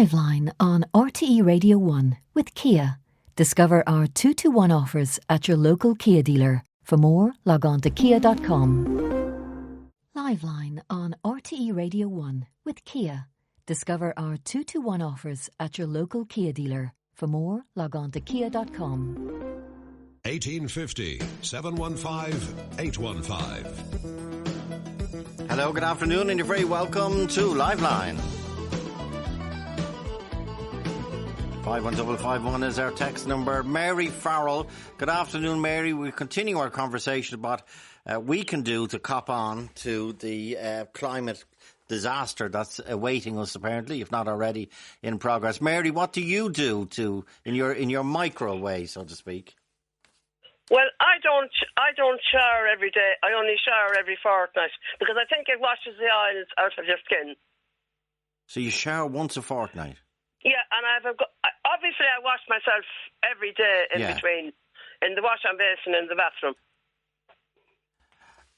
Liveline on RTE Radio 1 with Kia. Discover our 2-to-1 offers at your local Kia dealer. For more, log on to kia.com. Liveline on RTE Radio 1 with Kia. Discover our 2-to-1 offers at your local Kia dealer. For more, log on to kia.com. 1850 715 815. Hello, good afternoon, and you're very welcome to Liveline. 51551 is our text number. Mary Farrell. Good afternoon, Mary. We continue our conversation about what we can do to cop on to the climate disaster that's awaiting us, apparently, if not already in progress. Mary, what do you do in your micro way, so to speak? Well, I don't shower every day. I only shower every fortnight because I think it washes the oils out of your skin. So you shower once a fortnight? Yeah, and obviously I wash myself every day in between, in the wash and basin in the bathroom.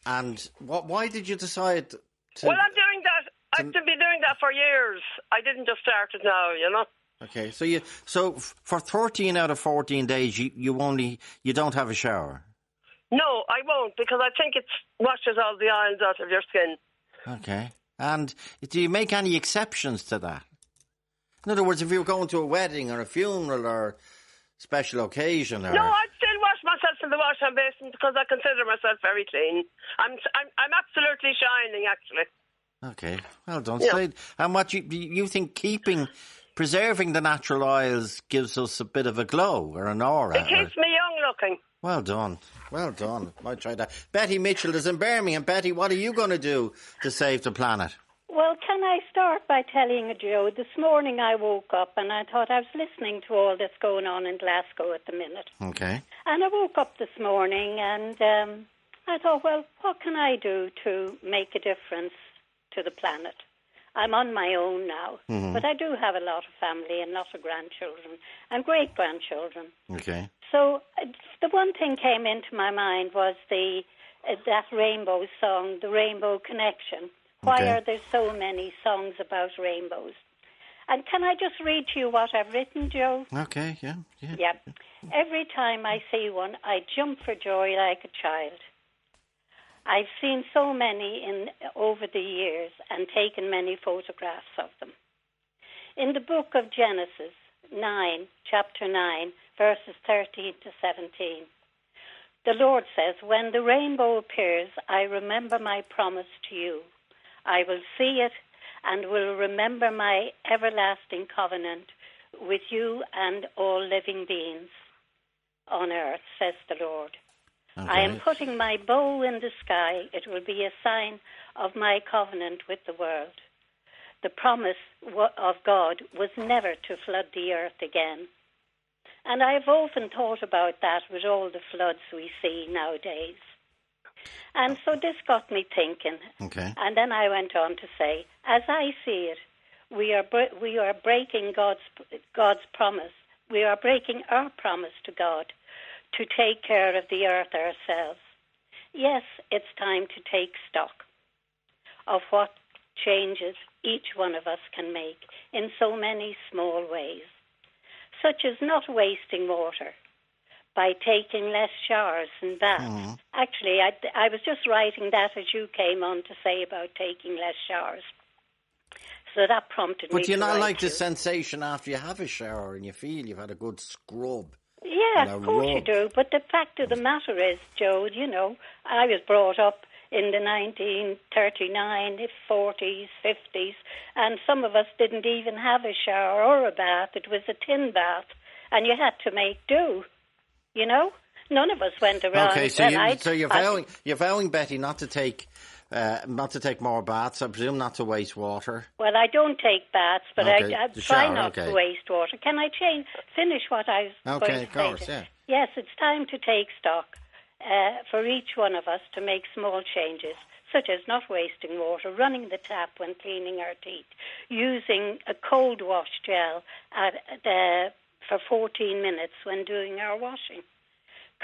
And why did you decide to... Well, I'm doing that. I've been doing that for years. I didn't just start it now, you know. Okay, so for 13 out of 14 days, you don't have a shower? No, I won't, because I think it washes all the oils out of your skin. Okay, and do you make any exceptions to that? In other words, if you were going to a wedding or a funeral or special occasion, or... No, I'd still wash myself in the wash and basin because I consider myself very clean. I'm absolutely shining, actually. Okay, well done. Yeah. And what you think preserving the natural oils gives us a bit of a glow or an aura? It keeps me young looking. Well done. Might try that. Betty Mitchell is in Birmingham. Betty, what are you going to do to save the planet? Well, can I start by telling you, Joe, this morning I woke up and I thought I was listening to all this going on in Glasgow at the minute. Okay. And I woke up this morning and I thought, well, what can I do to make a difference to the planet? I'm on my own now, but I do have a lot of family and lots of grandchildren and great-grandchildren. Okay. So the one thing came into my mind was that rainbow song, The Rainbow Connection. Why are there so many songs about rainbows? And can I just read to you what I've written, Joe? Okay, yeah. Every time I see one, I jump for joy like a child. I've seen so many over the years and taken many photographs of them. In the book of Genesis 9, chapter 9, verses 13 to 17, the Lord says, "When the rainbow appears, I remember my promise to you. I will see it and will remember my everlasting covenant with you and all living beings on earth, says the Lord. Okay. I am putting my bow in the sky. It will be a sign of my covenant with the world. The promise of God was never to flood the earth again. And I've often thought about that with all the floods we see nowadays. And so this got me thinking. Okay. And then I went on to say, as I see it, we are breaking God's promise. We are breaking our promise to God to take care of the earth ourselves. Yes, it's time to take stock of what changes each one of us can make in so many small ways, such as not wasting water by taking less showers and baths. Mm-hmm. Actually, I was just writing that as you came on to say about taking less showers. So that prompted me to But do you not like you. the sensation after you have a shower and you feel you've had a good scrub? Yeah, of course you do. But the fact of the matter is, Joe, you know, I was brought up in the 1939, 40s, 50s, and some of us didn't even have a shower or a bath. It was a tin bath, and you had to make do. You know, none of us went around. Okay, so you're vowing, Betty, not to take more baths. I presume not to waste water. Well, I don't take baths, but okay. I try not to waste water. Can I finish what I was going to say? Of course, yeah. Yes, it's time to take stock for each one of us to make small changes, such as not wasting water, running the tap when cleaning our teeth, using a cold wash gel for 14 minutes when doing our washing,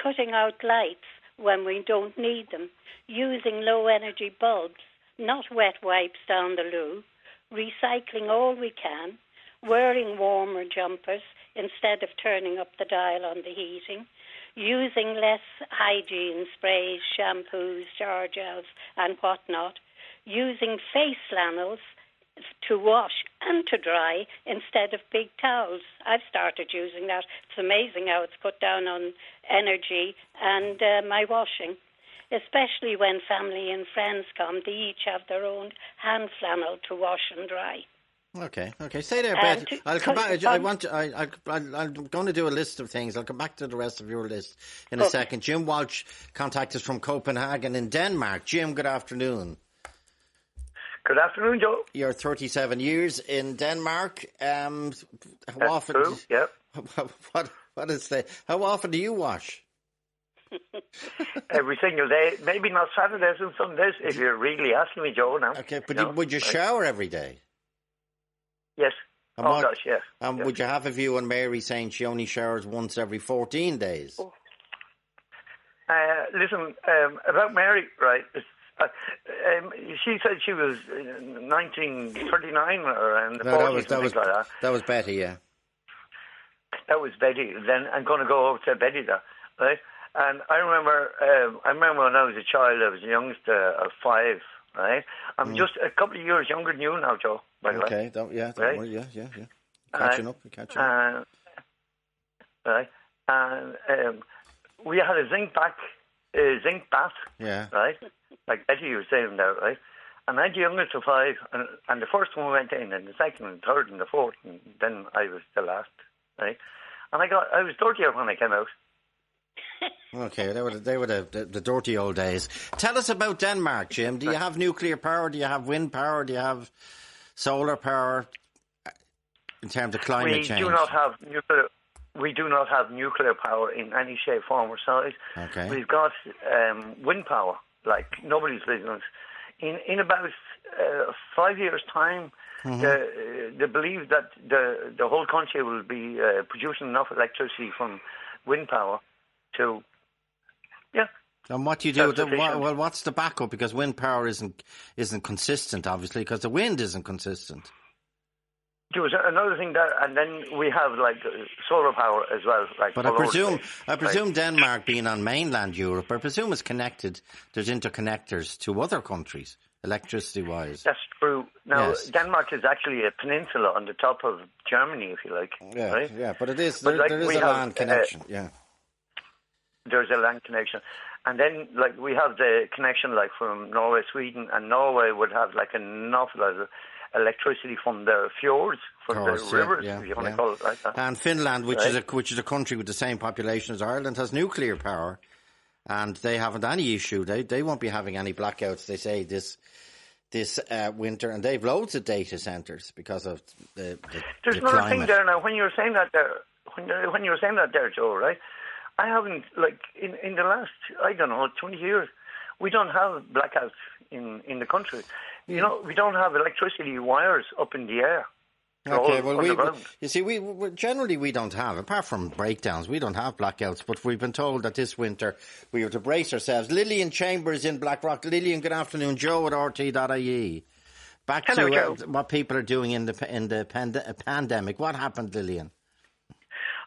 cutting out lights when we don't need them, using low-energy bulbs, not wet wipes down the loo, recycling all we can, wearing warmer jumpers instead of turning up the dial on the heating, using less hygiene sprays, shampoos, shower gels and whatnot, using face flannels to wash and to dry instead of big towels. I've started using that. It's amazing how it's cut down on energy and my washing. Especially when family and friends come, they each have their own hand flannel to wash and dry. Okay. Stay there, Beth. I'll come back. I'm going to do a list of things. I'll come back to the rest of your list in a second. Jim Walsh contacted us from Copenhagen in Denmark. Jim, good afternoon. Good afternoon, Joe. You're 37 years in Denmark. How often? True. Yep. What is that? How often do you wash? Every single day. Maybe not Saturdays and Sundays, if you're really asking me, Joe. Now. Okay, but would you shower every day? Yes. Gosh, yes. And yes. Would you have a view on Mary saying she only showers once every 14 days? Listen, about Mary, right? She said she was 1939 or in the 40s, something like that. That was Betty, yeah. That was Betty. Then I'm going to go over to Betty there, right? And I remember when I was a child, I was the youngest of 5, right? I'm just a couple of years younger than you now, Joe, by the way. Okay, don't worry, yeah. Catching up. Right, and we had a zinc bath, yeah, right? Like Betty was saying there, right? And I had the youngest of 5, and the first one went in, and the second, and the third, and the fourth, and then I was the last, right? And I was 30 when I came out. Okay, they were the dirty old days. Tell us about Denmark, Jim. Do you have nuclear power? Do you have wind power? Do you have solar power? In terms of climate change, we do not have nuclear power in any shape, form, or size. Okay, we've got wind power like nobody's business. In about 5 years' time, they believe that the whole country will be producing enough electricity from wind power to, And what do you do? What's the backup? Because wind power isn't consistent, obviously, because the wind isn't consistent. There was another thing there, and then we have like solar power as well. But I presume Denmark, being on mainland Europe, I presume it's connected. There's interconnectors to other countries, electricity-wise. That's true. Now, yes. Denmark is actually a peninsula on the top of Germany, if you like. Yeah, right? Yeah, but it is. There is a land connection. There's a land connection. And then, like, we have the connection, like, from Norway, Sweden, and Norway would have, like, an awful lot of electricity from the fjords, from the rivers, if you want to call it like that. And Finland, which is a country with the same population as Ireland, has nuclear power, and they haven't any issue. They won't be having any blackouts, they say, this winter, and they've loads of data centres because of the There's another thing there now. When you were saying that there, Joe, right? I haven't, like, in the last, 20 years, we don't have blackouts in the country. You know, we don't have electricity wires up in the air. Okay, well, you see, we generally don't have, apart from breakdowns, we don't have blackouts, but we've been told that this winter we have to brace ourselves. Lillian Chambers in Blackrock. Lillian, good afternoon. Joe at RT.ie. Back to what people are doing in the pandemic. What happened, Lillian?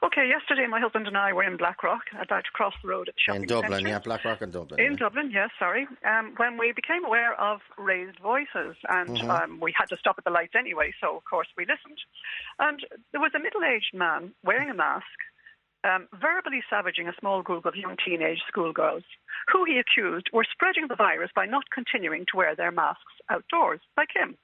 Okay, yesterday my husband and I were in Blackrock, about to cross the road at the shopping centre. In Dublin, yeah, Blackrock in Dublin. In Dublin, yes, sorry. When we became aware of raised voices, and we had to stop at the lights anyway, so of course we listened. And there was a middle-aged man wearing a mask, verbally savaging a small group of young teenage schoolgirls, who he accused were spreading the virus by not continuing to wear their masks outdoors, like him.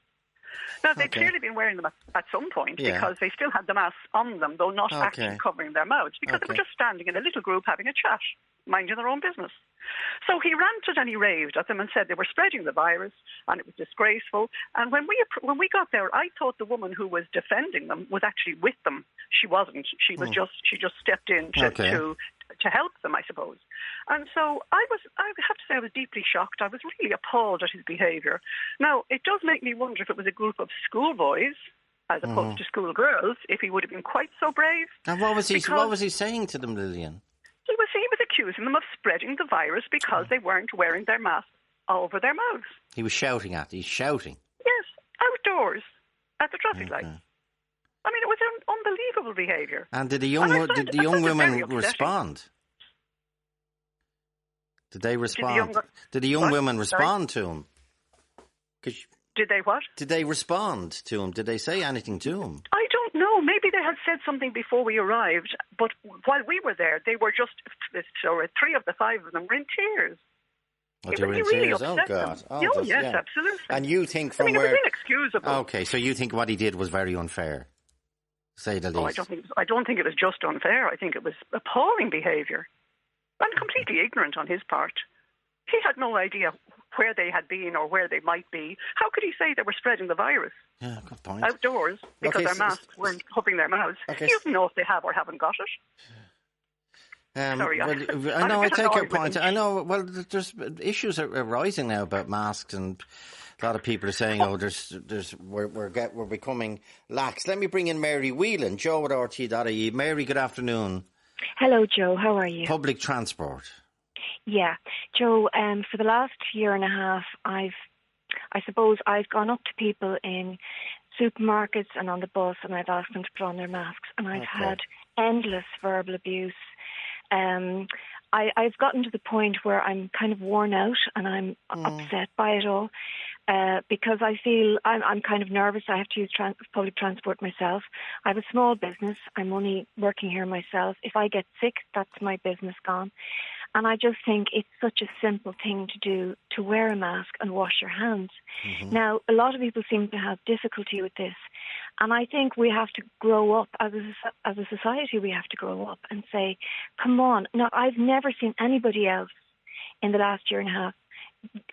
Now, they'd clearly been wearing them at some point because they still had the masks on them, though not actually covering their mouths, because they were just standing in a little group having a chat, minding their own business. So he ranted and he raved at them and said they were spreading the virus and it was disgraceful. And when we got there, I thought the woman who was defending them was actually with them. She wasn't. She was she just stepped in to help them, I suppose. And so I have to say I was deeply shocked. I was really appalled at his behaviour. Now, it does make me wonder if it was a group of schoolboys as opposed to schoolgirls, if he would have been quite so brave. And what was he saying to them, Lillian? He was accusing them of spreading the virus because they weren't wearing their masks over their mouths. He's shouting. Yes, outdoors, at the traffic lights. I mean, it unbelievable behaviour. And did the And I young find- did the I young find it very women upsetting. respond? Did they respond? young- Did the young What? women Sorry? respond to him? 'Cause Did they what? Did they respond to him? Did they say anything to him? I don't know. Maybe they had said something before we arrived, but while we were there, they were just, so 3 of the 5 of them were in tears. Oh, It they were in really tears. Oh, upset God. them. Oh, Oh, that's- yes, yeah. absolutely. And you think I from mean, it where... was inexcusable. Okay, so you think what he did was very unfair, to say the least. Oh, I don't think it was just unfair. I think it was appalling behaviour. And completely ignorant on his part. He had no idea where they had been or where they might be. How could he say they were spreading the virus Yeah, good point. outdoors because Okay, their masks weren't covering their mouths? Okay, You don't know if they have or haven't got it. Sorry, well, I I'm know. a I bit take your annoyed with point. him. I know. Well, there's issues are arising now about masks, and a lot of people are saying, "Oh, we're becoming lax." Let me bring in Mary Whelan, Joe at RT.ie. Mary, good afternoon. Hello, Joe. How are you? Public transport. Yeah, Joe. For the last year and a half, I suppose I've gone up to people in supermarkets and on the bus, and I've asked them to put on their masks, and I've had endless verbal abuse. I've gotten to the point where I'm kind of worn out and I'm upset by it all because I feel I'm kind of nervous. I have to use public transport myself. I have a small business. I'm only working here myself. If I get sick, that's my business gone. And I just think it's such a simple thing to do, to wear a mask and wash your hands. Mm-hmm. Now, a lot of people seem to have difficulty with this. And I think we have to grow up, as a society, we have to grow up and say, come on. Now, I've never seen anybody else in the last year and a half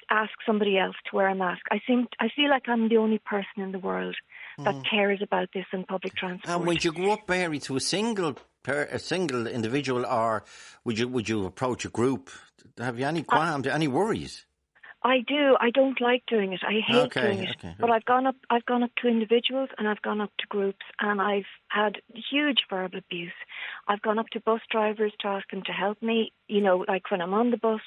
ask somebody else to wear a mask. I feel like I'm the only person in the world that cares about this in public transport. And would you go up, Mary, to a single individual, or would you approach a group? Have you any qualms, any worries? I do. I don't like doing it. I hate doing it. Okay. But I've gone up to individuals and I've gone up to groups, and I've had huge verbal abuse. I've gone up to bus drivers to ask them to help me, like when I'm on the bus.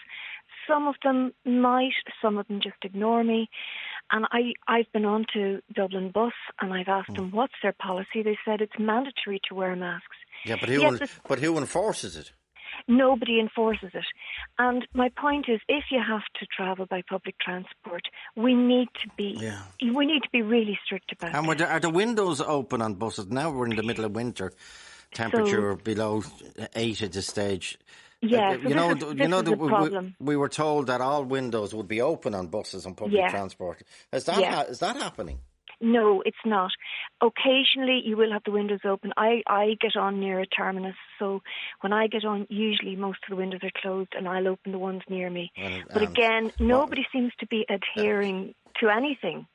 Some of them might, some of them just ignore me. And I've been on to Dublin Bus and I've asked them what's their policy. They said it's mandatory to wear masks. Yeah, but who enforces it? Nobody enforces it. And my point is, if you have to travel by public transport, we need to be really strict about it. And are the windows open on buses? Now we're in the middle of winter, temperature below 8 at this stage. Yeah, this is a problem. We were told that all windows would be open on buses and public transport. Is that happening? No, it's not. Occasionally, you will have the windows open. I get on near a terminus, so when I get on, usually most of the windows are closed, and I'll open the ones near me. But again, nobody seems to be adhering to anything.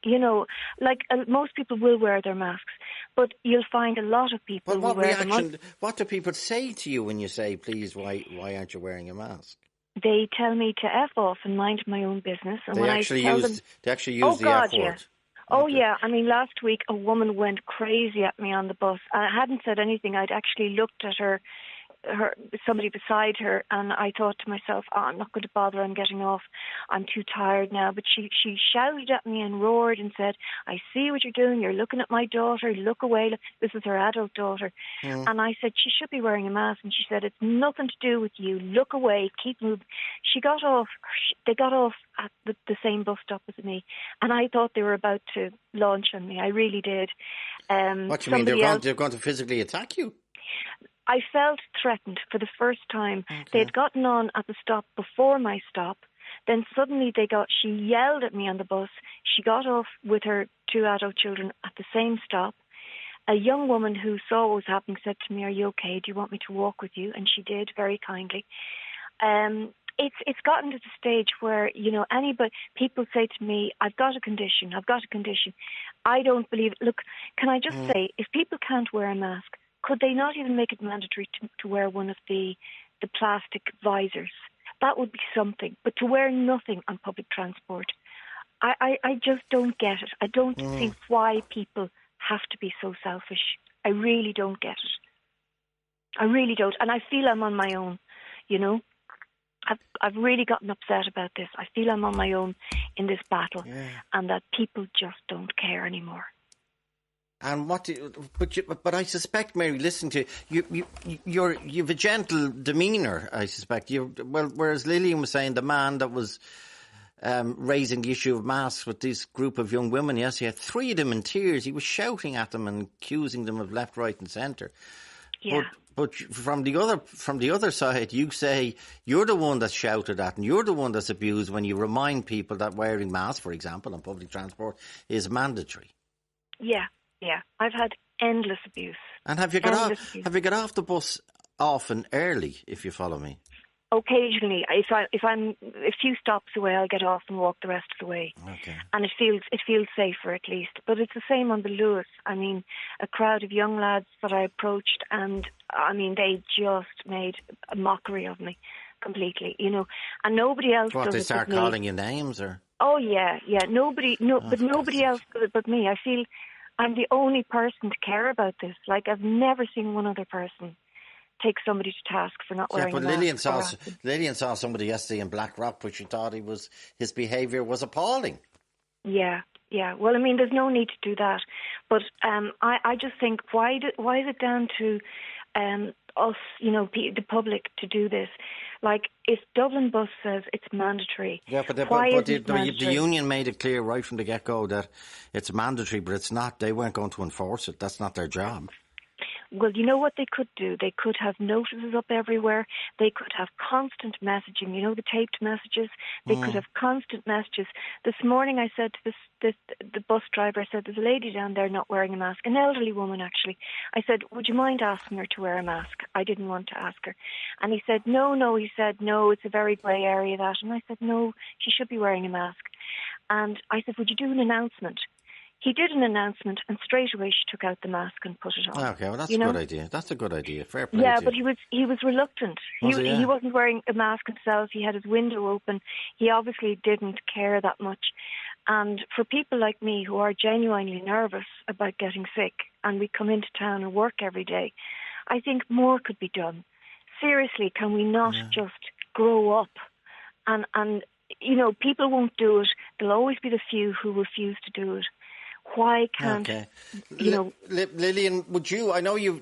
Most people will wear their masks, but you'll find a lot of people who wear them. What do people say to you when you say, "Please, why aren't you wearing a mask"? They tell me to F off and mind my own business. And they actually use the F word. Yeah. Oh, yeah. I mean, last week a woman went crazy at me on the bus. I hadn't said anything. I'd actually looked at somebody beside her, and I thought to myself, I'm not going to bother. I'm getting off. I'm too tired now. But she shouted at me and roared and said, I see what you're doing. You're looking at my daughter. Look away. This is her adult daughter. And I said, she should be wearing a mask. And she said, it's nothing to do with you. Look away. Keep moving. She got off. They got off at the same bus stop as me. And I thought they were about to launch on me. I really did. What do you mean? They're going to physically attack you? I felt threatened for the first time. Okay. They'd gotten on at the stop before my stop. Then suddenly she yelled at me on the bus. She got off with her 2 adult children at the same stop. A young woman who saw what was happening said to me, are you okay? Do you want me to walk with you? And she did, very kindly. It's gotten to the stage where, people say to me, I've got a condition. I don't believe it. Look, can I just say, if people can't wear a mask, could they not even make it mandatory to wear one of the plastic visors? That would be something. But to wear nothing on public transport, I just don't get it. I don't see why people have to be so selfish. I really don't get it. I really don't. And I feel I'm on my own, I've really gotten upset about this. I feel I'm on my own in this battle, and that people just don't care anymore. And but I suspect, Mary, listen to you've a gentle demeanour. I suspect whereas Lillian was saying the man that was raising the issue of masks with this group of young women. Yes, he had 3 of them in tears. He was shouting at them and accusing them of left, right, and centre. Yeah. But from the other side, you say you're the one that's shouted at and you're the one that's abused when you remind people that wearing masks, for example, on public transport is mandatory. Yeah. Yeah, I've had endless abuse. And have you got off the bus often early, if you follow me? Occasionally, if I'm a few stops away, I'll get off and walk the rest of the way. Okay. And it feels safer at least. But it's the same on the Lewis. I mean, a crowd of young lads that I approached, and I mean, they just made a mockery of me completely, you know. And nobody else. What, they start calling you names, or? Oh yeah. But nobody else does it but me. I feel I'm the only person to care about this. Like, I've never seen one other person take somebody to task for not wearing a mask. Yeah, but Lillian saw somebody yesterday in Blackrock, but she thought his behaviour was appalling. Yeah. Well, I mean, there's no need to do that. But I just think, why is it down to us, you know, the public to do this? Like, if Dublin Bus says it's mandatory, the union made it clear right from the get-go that it's mandatory, but it's not. They weren't going to enforce it. That's not their job. Well, you know what they could do? They could have notices up everywhere. They could have constant messaging, you know, the taped messages. They could have constant messages. This morning I said to the bus driver, I said, there's a lady down there not wearing a mask, an elderly woman actually. I said, would you mind asking her to wear a mask? I didn't want to ask her. And he said, no. He said, no, it's a very grey area, that. And I said, no, she should be wearing a mask. And I said, would you do an announcement? He did an announcement, and straight away she took out the mask and put it on. Okay, well, that's a good idea. That's a good idea. Fair play. Yeah, but he was reluctant. He wasn't wearing a mask himself. He had his window open. He obviously didn't care that much. And for people like me who are genuinely nervous about getting sick, and we come into town and work every day, I think more could be done. Seriously, can we not just grow up? And you know, people won't do it. There'll always be the few who refuse to do it. Why can't you know? Lillian, would you? I know you,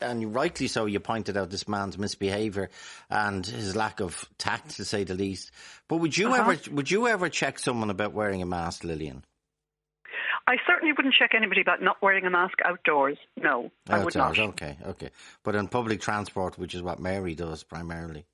and rightly so. You pointed out this man's misbehaviour and his lack of tact, to say the least. But would you ever check someone about wearing a mask, Lillian? I certainly wouldn't check anybody about not wearing a mask outdoors. No, I would not. Okay. But on public transport, which is what Mary does primarily.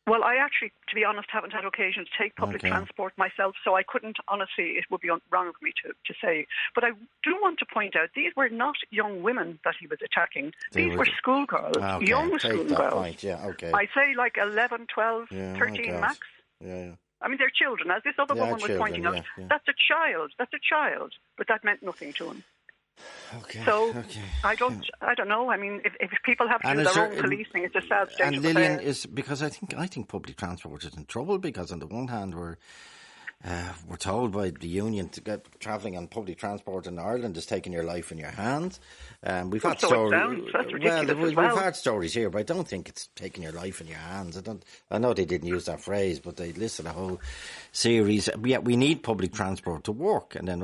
Well, I actually, to be honest, haven't had occasion to take public transport myself, so I couldn't, honestly, it would be wrong of me to say. But I do want to point out, these were not young women that he was attacking. These were schoolgirls, young schoolgirls. Point. Yeah, okay. I say like 11, 12, 13 max. Yeah. I mean, they're children. As this other woman was pointing out, that's a child. But that meant nothing to him. I don't know. I mean, if people have to do their own policing, it's a sad state of affairs. And Lillian, because I think public transport is in trouble, because on the one hand we're told by the union to get travelling on public transport in Ireland is taking your life in your hands. We've had stories. We've had stories here, but I don't think it's taking your life in your hands. I know they didn't use that phrase, but they listed a whole series. Yeah, we need public transport to work, and then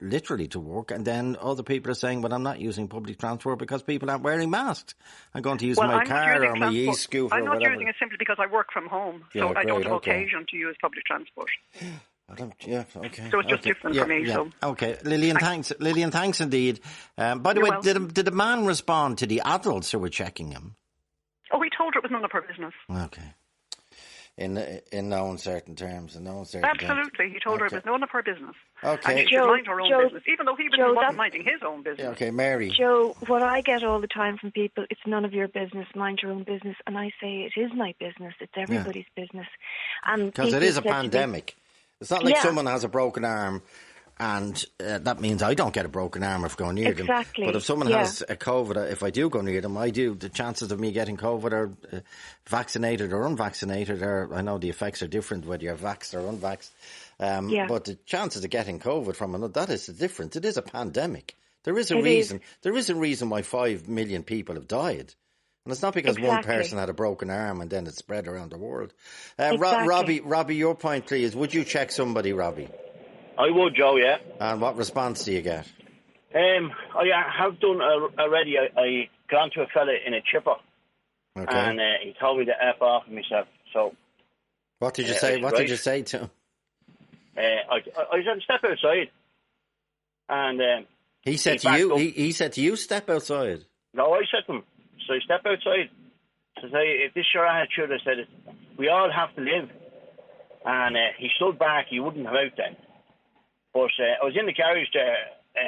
literally to work, and then other people are saying, "But I'm not using public transport because people aren't wearing masks. I'm going to use my car or my e-scooter." I'm not using it simply because I work from home, so I don't have occasion to use public transport. So it's just different for me. So okay, Lillian, thanks. Lillian, thanks indeed. By the way, did the man respond to the adults who were checking him? Oh, he told her it was none of her business. Okay. In no uncertain terms. Absolutely, he told her it was none of her business. Okay. And she should mind her own business, even though he wasn't minding his own business. Yeah, okay, Mary. Joe, what I get all the time from people, it's none of your business, mind your own business. And I say, it is my business, it's everybody's business. Because it is a pandemic. It's not like someone has a broken arm and that means I don't get a broken arm if I go near them. But if someone has a COVID, if I do go near them, the chances of me getting COVID are vaccinated or unvaccinated, I know the effects are different whether you're vaxxed or unvaxxed. But the chances of getting COVID from another, that is the difference. It is a pandemic. There is a reason why 5 million people have died. And it's not because one person had a broken arm and then it spread around the world. Robbie, your point, please. Would you check somebody, Robbie? I would, Joe, yeah. And what response do you get? I have done already. I gone to a fella in a chipper, and he told me to F off myself. So, what did you say? What did you say to him? I said step outside, and he said to you. He said to you, step outside. No, I said to him, so step outside. So if this is your attitude, I said, we all have to live. And he stood back. He wouldn't have out then. But I was in the garage there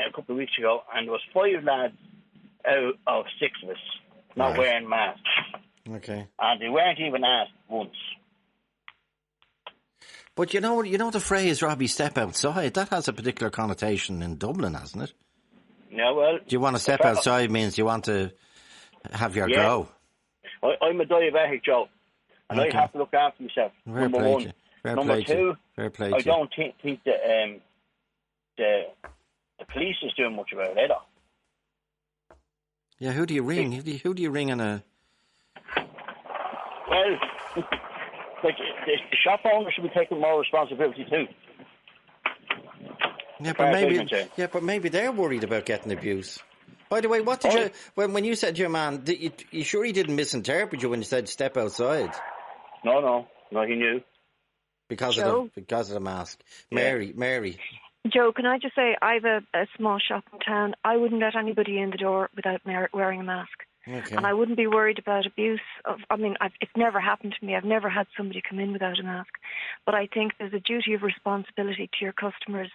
a couple of weeks ago, and there was 5 lads out of 6 of us not wearing masks. Okay. And they weren't even asked once. But you know the phrase, Robbie, step outside, that has a particular connotation in Dublin, hasn't it? Yeah, well... Do you want to step outside means you want to have your go. I'm a diabetic, Joe. And I have to look after myself. Number one. Number two, I don't think that the police is doing much about it either. Yeah, who do you ring? Who do you ring in a... Well, like the shop owner should be taking more responsibility too. Yeah, but maybe they're worried about getting abuse. By the way, what did you when you said to your man? You sure he didn't misinterpret you when you said step outside? No, he knew because of the mask. Mary. Joe, can I just say, I have a small shop in town. I wouldn't let anybody in the door without wearing a mask. Okay. And I wouldn't be worried about abuse. It's never happened to me. I've never had somebody come in without a mask. But I think there's a duty of responsibility to your customers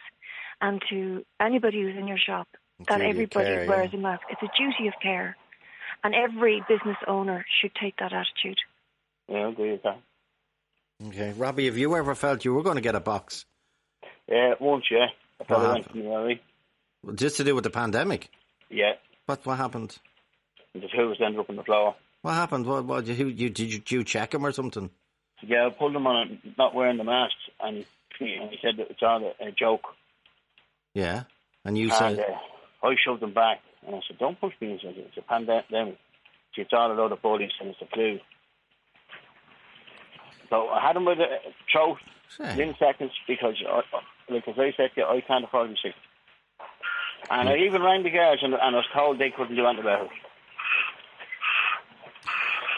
and to anybody who's in your shop that everybody wears a mask. It's a duty of care. And every business owner should take that attitude. Yeah, I agree with that. Okay. Robbie, have you ever felt you were going to get a box? Once, yeah. I probably went to me. Just to do with the pandemic? Yeah. What happened? The tools ended up on the floor. What happened? Did you check him or something? Yeah, I pulled him on not wearing the masks, and he said that it's all a joke. Yeah, and you said... I shoved him back, and I said, don't push me. He said, it's a pandemic. It's all a load of bullies, and it's a flu. So I had him with a throat in seconds, because, like as I said to you, I can't afford to be sick. And I even rang the guards, and I was told they couldn't do anything about it.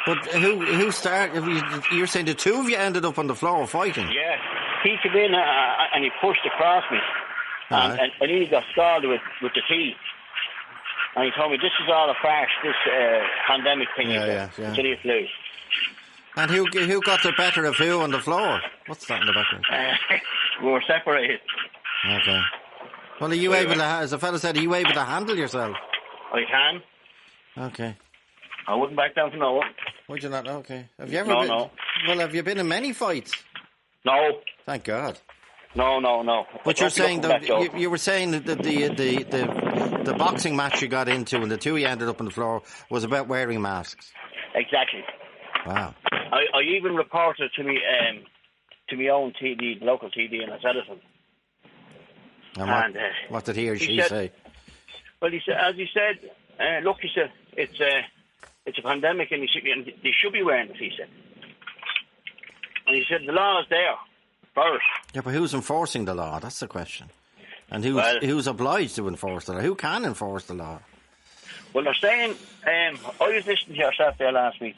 But who started? You're saying the two of you ended up on the floor fighting? Yeah. He came in and he pushed across me. And I nearly got scalded with the tea. And he told me, this is all a farce, this pandemic thing. It's a flu. And who got the better of who on the floor? What's that in the background? We were separated. Okay. Well, are you able to, as a fellow said, are you able to handle yourself? I can. Okay. I wouldn't back down for no one. Would you not? Okay. Have you ever been? No. Well, have you been in many fights? No. Thank God. No. But you're saying that you were saying that the boxing match you got into and the two you ended up on the floor was about wearing masks. Exactly. Wow. I even reported to me own TD, local TD in Edison. And what did he or she say? Well, he said, as he said, look, he said, it's a pandemic and they should be wearing it, he said. And he said, the law is there first. Yeah, but who's enforcing the law? That's the question. And who's obliged to enforce the law? Who can enforce the law? Well, they're saying, I was listening to yourself there last week,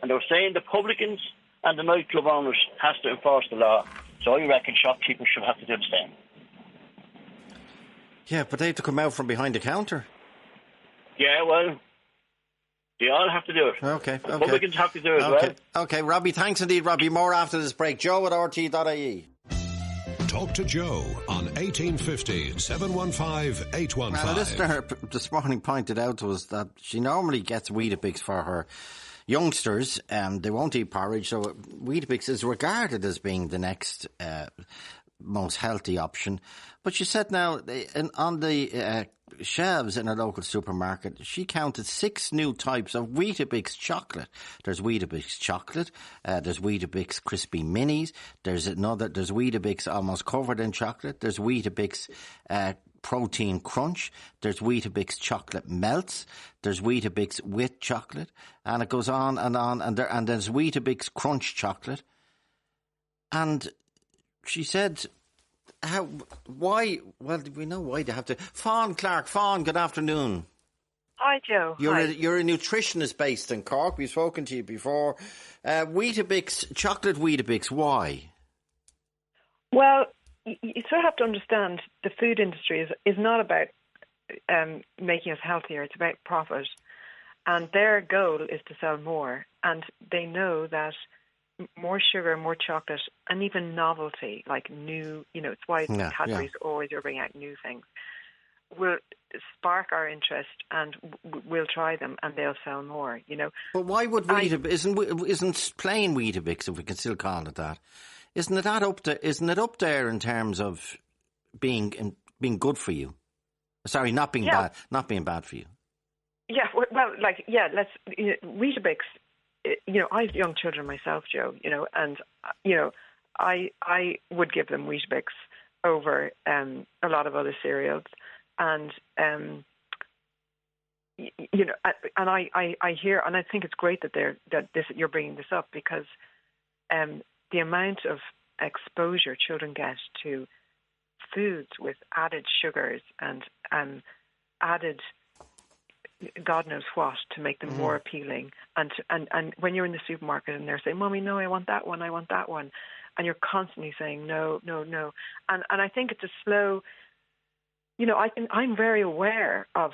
and they were saying the publicans and the nightclub owners has to enforce the law. So I reckon shopkeepers should have to do the same. Yeah, but they have to come out from behind the counter. Yeah, well, they all have to do it. Okay. The publicans have to do it as well. Okay, Robbie, thanks indeed, Robbie. More after this break. Joe at RT.ie. Talk to Joe on 1850 715 815. Now, a listener this morning pointed out to us that she normally gets Weetabix for her youngsters, and they won't eat porridge, so Weetabix is regarded as being the next most healthy option. But she said now, on the shelves in a local supermarket, she counted 6 new types of Weetabix chocolate. There's Weetabix chocolate, there's Weetabix crispy minis, there's Weetabix almost covered in chocolate, there's Weetabix protein crunch, there's Weetabix chocolate melts, there's Weetabix with chocolate, and it goes on, and there's Weetabix crunch chocolate. And she said Why? Well, we know why they have to. Clark Fawn, good afternoon. Hi, Joe. You're a nutritionist based in Cork. We've spoken to you before. Weetabix, chocolate Weetabix, why? Well, you sort of have to understand the food industry is not about making us healthier. It's about profit. And their goal is to sell more. And they know that more sugar, more chocolate, and even novelty, like new, it's why Cadbury's always are bringing out new things, will spark our interest, and we'll try them, and they'll sell more, But why would Weetabix, isn't plain Weetabix, if we can still call it that, isn't it up there in terms of being good for you? Sorry, not being bad for you. Yeah, well, Weetabix, I have young children myself, Joe, and, I would give them Weetabix over a lot of other cereals. And, and I hear, and I think it's great that you're bringing this up, because the amount of exposure children get to foods with added sugars and added God knows what to make them more appealing. And when you're in the supermarket and they're saying, "Mommy, no, I want that one, and you're constantly saying no, no, no. And I think it's a slow. I'm very aware of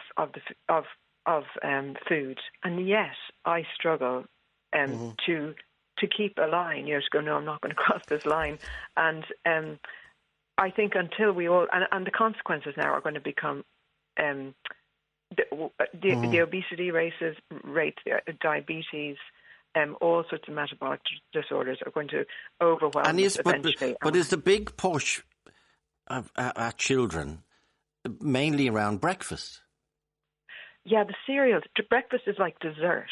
food, and yet I struggle to keep a line. To go, no, I'm not going to cross this line. And I think until we all, and the consequences now are going to become the obesity rates, diabetes, all sorts of metabolic disorders are going to overwhelm us eventually. But is the big push at children mainly around breakfast? Yeah, the cereals. Breakfast is like dessert.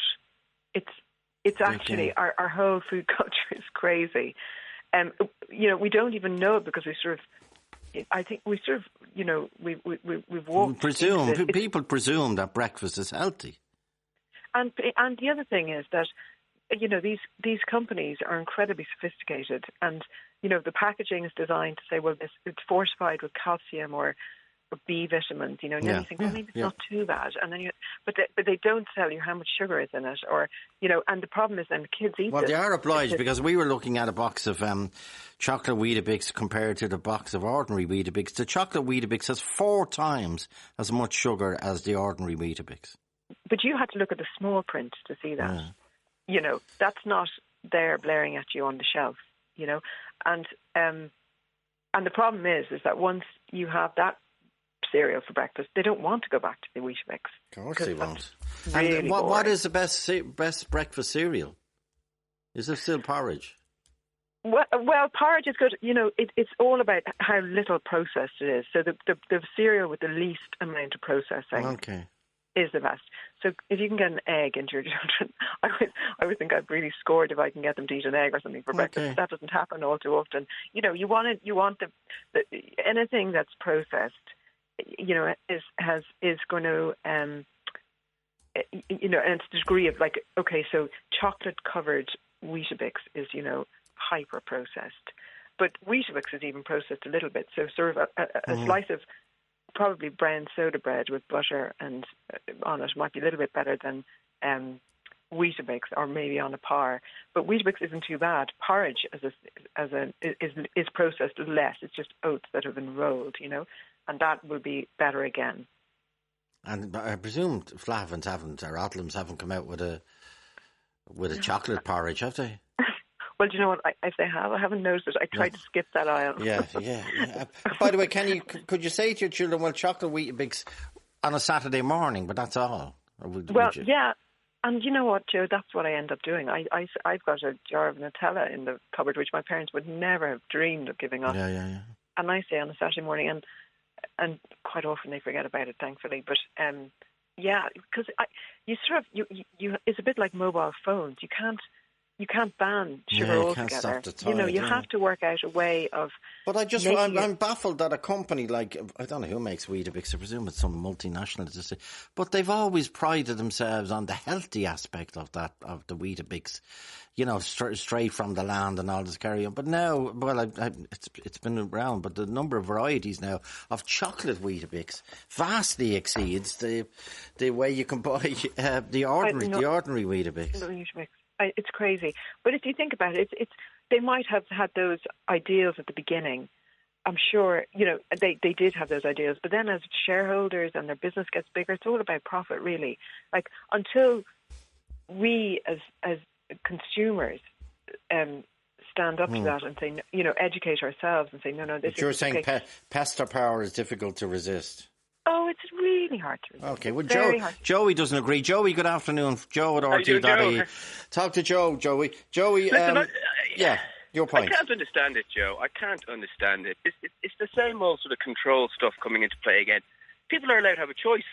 It's actually our whole food culture is crazy. We don't even know it because we sort of. I think we sort of, we've walked. People presume that breakfast is healthy. And the other thing is that, these companies are incredibly sophisticated, and the packaging is designed to say, well, it's fortified with calcium or B vitamins, and then you think, well, maybe it's not too bad, and then but they don't tell you how much sugar is in it, or and the problem is then the kids eat. Well, they are obliged, because we were looking at a box of chocolate Weetabix compared to the box of ordinary Weetabix. The chocolate Weetabix has 4 times as much sugar as the ordinary Weetabix. But you had to look at the small print to see that. That's not there blaring at you on the shelf. And the problem is that once you have that cereal for breakfast, they don't want to go back to the Weetabix. Of course they won't. Really and what is the best breakfast cereal? Is it still porridge? Well, porridge is good. It's all about how little processed it is. So the cereal with the least amount of processing is the best. So if you can get an egg into your children, I would think I've really scored if I can get them to eat an egg or something for breakfast. That doesn't happen all too often. You want the anything that's processed. Is going to, and it's the degree of so chocolate covered Weetabix is, hyper processed, but Weetabix is even processed a little bit. So sort of a slice of probably brown soda bread with butter and on it might be a little bit better than Weetabix, or maybe on a par. But Weetabix isn't too bad. Porridge is processed less. It's just oats that have been rolled, and that will be better again. And I presume Flavins or Otlums haven't come out with a chocolate porridge, have they? Well, do you know what? If they have, I haven't noticed it. I tried to skip that aisle. Yeah. By the way, could you say to your children, well, chocolate Weetabix on a Saturday morning, but that's all? Yeah. And you know what, Joe? That's what I end up doing. I've got a jar of Nutella in the cupboard, which my parents would never have dreamed of giving us. Yeah. And I say on a Saturday morning, and quite often they forget about it, thankfully. But because you it's a bit like mobile phones. You can't you can't ban sugar you altogether. can't stop the tide, You know, you have to work out a way of. But I'm baffled that a company like, I don't know who makes Weetabix, I presume it's some multinational, but they've always prided themselves on the healthy aspect of the Weetabix, you know, straight from the land and all this carry on. But now, well, it's been around, but the number of varieties now of chocolate Weetabix vastly exceeds the way you can buy the ordinary Weetabix. It's crazy. But if you think about it, they might have had those ideals at the beginning. I'm sure, you know, they did have those ideals. But then as shareholders and their business gets bigger, it's all about profit, really. Like, until we as consumers stand up to that and say, you know, educate ourselves and say, no, this but you're is saying okay. pester power is difficult to resist. Oh, it's really hard to resist. Okay, well, Joey doesn't agree. Joey, good afternoon. Joe at RT.ie. Talk to Joe, Joey. Joey, Listen, your point. I can't understand it, Joe. I can't understand it. It's the same old sort of control stuff coming into play again. People are allowed to have a choice.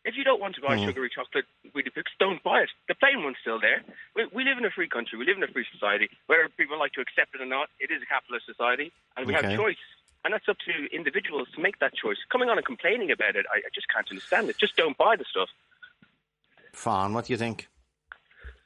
If you don't want to buy sugary chocolate Weetabix, don't buy it. The plain one's still there. We live in a free country. We live in a free society. Whether people like to accept it or not, it is a capitalist society, and we have choice. And that's up to individuals to make that choice. Coming on and complaining about it, I just can't understand it. Just don't buy the stuff. Fawn, what do you think?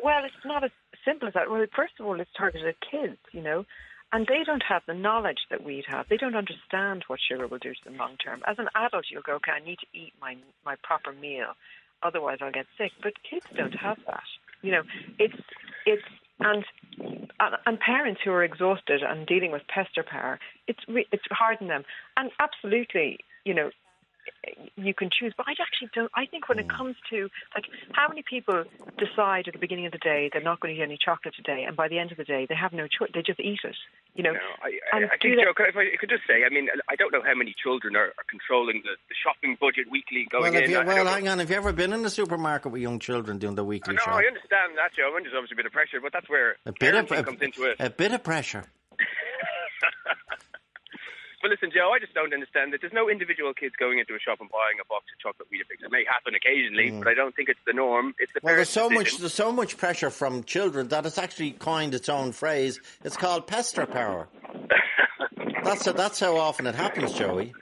Well, it's not as simple as that. Well, first of all, it's targeted at kids, you know, and they don't have the knowledge that we'd have. They don't understand what sugar will do to them long term. As an adult, you'll go, okay, I need to eat my proper meal, otherwise I'll get sick. But kids don't have that. You know, and parents who are exhausted and dealing with pester power, it's hard on them. And absolutely, you know, you can choose, but I actually don't. I think when it comes to, like, how many people decide at the beginning of the day they're not going to eat any chocolate today, and by the end of the day they have no choice, they just eat it. You know, I think, Joe, if I could just say, I mean, I don't know how many children are controlling the shopping budget weekly going in. Hang on, have you ever been in the supermarket with young children doing the weekly shop? I understand that, Joe, and there's obviously a bit of pressure, but that's where parenting comes into it. A bit of pressure. But listen, Joe, I just don't understand that there's no individual kids going into a shop and buying a box of chocolate Weetabix. It may happen occasionally, but I don't think it's the norm. It's the parents' decision. There's so much pressure from children that it's actually coined its own phrase. It's called pester power. That's how often it happens, Joey.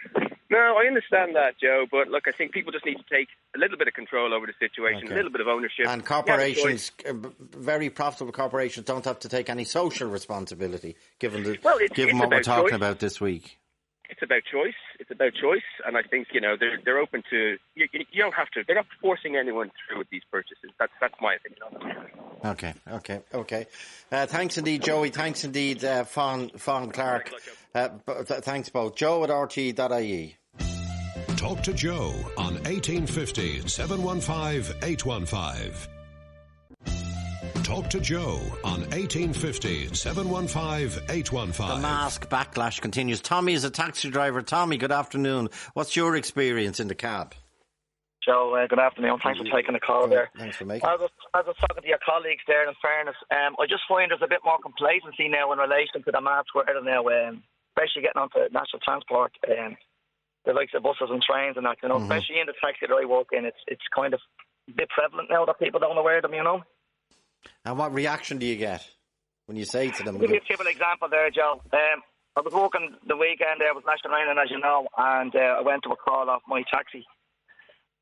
No, I understand that, Joe, but look, I think people just need to take a little bit of control over the situation, a little bit of ownership. And corporations, very profitable corporations, don't have to take any social responsibility, given what we're talking about this week. It's about choice. It's about choice, and I think, you know, they're open to. You don't have to. They're not forcing anyone through with these purchases. That's my opinion on it. Okay. Thanks indeed, Joey. Thanks indeed, Fawn Clark. Thanks both. Joe at RT.ie. Talk to Joe on 1850 715 815. Talk to Joe on 1850 715 815. The mask backlash continues. Tommy is a taxi driver. Tommy, good afternoon. What's your experience in the cab? Joe, good afternoon. Thanks for taking the call there. Thanks for making it. I was talking to your colleagues there, in fairness, I just find there's a bit more complacency now in relation to the mask wearing now, especially getting onto national transport, the likes of buses and trains and that, you know, especially in the taxi that I work in, it's kind of a bit prevalent now that people don't wear them, you know. And what reaction do you get when you say to them? I'll give you a simple example there, Joe. I was working the weekend there, I was national running, as you know, and I went to a call off my taxi.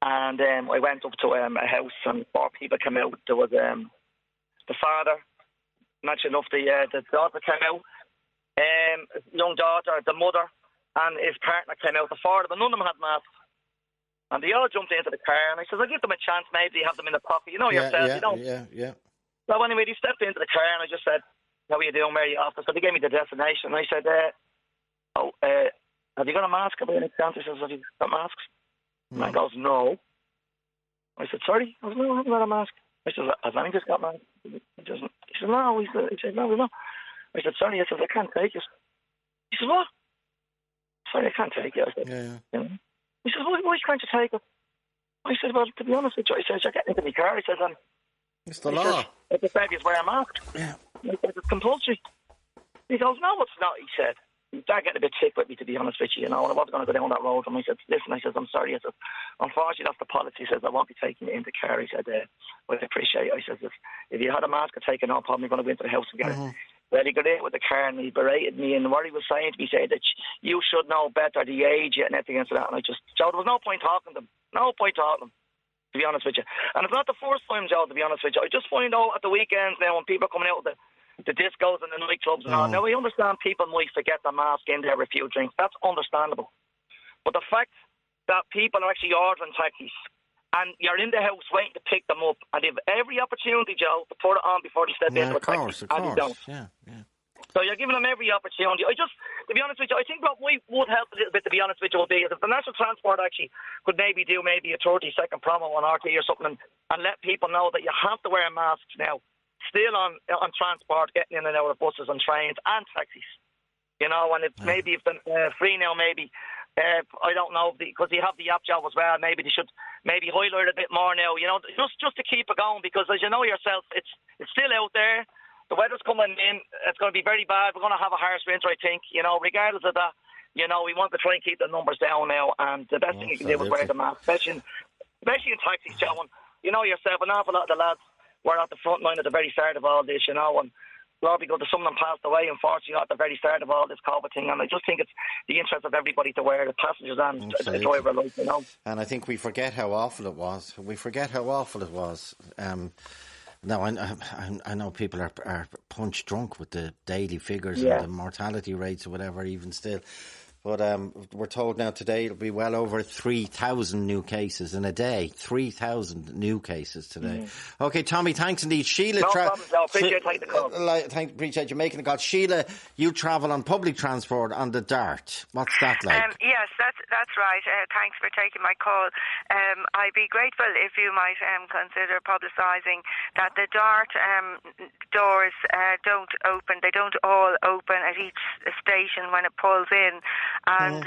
And I went up to a house and 4 people came out. There was the father, naturally enough, the daughter came out, young daughter, the mother, and his partner came out. The 4 of them, none of them had masks. And they all jumped into the car, and I said, I'll give them a chance, maybe have them in the pocket. You know yourself, you know. Yeah. So anyway, they stepped into the car, and I just said, how are you doing, where are you off? So they gave me the destination, and I said, have you got a mask? By any chance? He says, have you got masks? And I goes, no. I said, sorry? I said, no, I haven't got a mask. I said, has anyone just got masks? He said, no. He said, no. I said, sorry. I said, I can't take it. He said, what? Sorry, I can't take it. I said, He said, why can't you take it? I said, well, to be honest with you, I said, you're getting into my car. I said, it's the law. It's a baby's wear a mask. Yeah. I said, it's compulsory. He goes, no, it's not, he said. started getting a bit sick with me, to be honest with you, and I wasn't going to go down that road. And I said, listen, I'm sorry. I said, unfortunately, that's the policy. He says, I won't be taking it in the car. He said, well, I appreciate it. I said, if you had a mask taken off, I'm going to go into the house and get it. Well, he got in with the car and he berated me, and what he was saying to me, said that you should know better the age and everything and that. And I just, Joe, there was no point talking to them. No point talking to them, to be honest with you. And it's not the first time, Joe, to be honest with you. I just find out at the weekends now when people are coming out of the discos and the nightclubs and all. Now, I understand people might forget the mask in there a few drinks. That's understandable. But the fact that people are actually ordering taxis and you're in the house waiting to pick them up, and they have every opportunity, Joe, to put it on before they step into a taxi, and they don't. Yeah. So you're giving them every opportunity. To be honest with you, I think what would help a little bit, to be honest with you, would be if the National Transport actually could maybe do a 30-second promo on RT or something and let people know that you have to wear masks now, still on transport, getting in and out of buses and trains and taxis. And maybe if they're free now, maybe, I don't know, because you have the app, Joe, as well, maybe they should maybe highlight a bit more now, just to keep it going, because as you know yourself, it's still out there. The weather's coming in. It's going to be very bad. We're going to have a harsh winter, I think. Regardless of that, we want to try and keep the numbers down now. And the best thing you can do is wear the mask, especially in taxis, Joe. And yourself, an awful lot of the lads were at the front line at the very start of all this, and Lord be good, some of them passed away, unfortunately, at the very start of all this COVID thing. And I just think it's the interest of everybody to wear, the passengers and the driver alike, And I think we forget how awful it was. Now, I know people are punch drunk with the daily figures and the mortality rates or whatever, even still. But we're told now today it'll be well over 3,000 new cases in a day. 3,000 new cases today. Okay, Tommy, thanks indeed. Sheila, no problem, Joe. Appreciate taking the call. Appreciate you making the call. Sheila, you travel on public transport on the Dart. What's that like? Yes, that's right. Thanks for taking my call. I'd be grateful if you might consider publicising that the Dart doors don't open. They don't all open at each station when it pulls in. And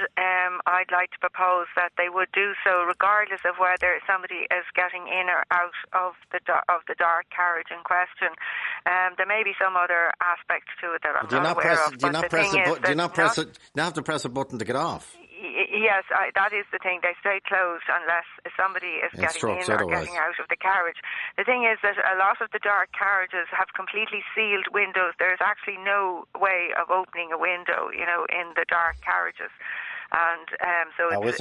I'd like to propose that they would do so regardless of whether somebody is getting in or out of the Dart carriage in question. There may be some other aspects to it that I'm not aware of. Do you not have to press a button to get off? Yes, that is the thing. They stay closed unless somebody is getting in or getting out of the carriage. The thing is that a lot of the Dart carriages have completely sealed windows. There's actually no way of opening a window, in the Dart carriages. And so there's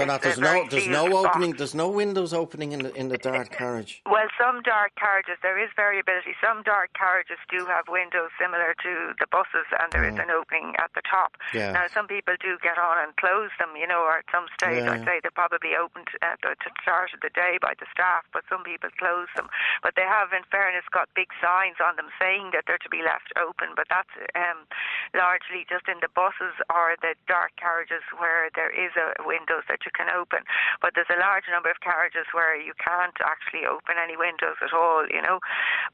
no windows opening in the Dart carriage. Well, some Dart carriages, there is variability. Some Dart carriages do have windows similar to the buses, and there is an opening at the top. Yeah. Now, some people do get on and close them, or at some stage, I'd say they're probably opened at the start of the day by the staff, but some people close them. But they have, in fairness, got big signs on them saying that they're to be left open, but that's largely just in the buses or the Dart carriages where there is a windows that you can open, but there's a large number of carriages where you can't actually open any windows at all,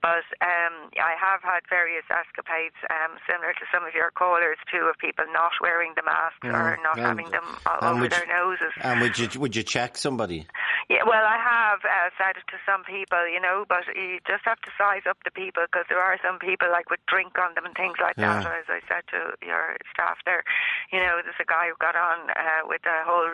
But I have had various escapades similar to some of your callers too, of people not wearing the masks or not having them over their noses. And would you check somebody? Yeah, well, I have said it to some people, but you just have to size up the people, because there are some people would drink on them and things like that. Or as I said to your staff there, there's a guy who got on with a whole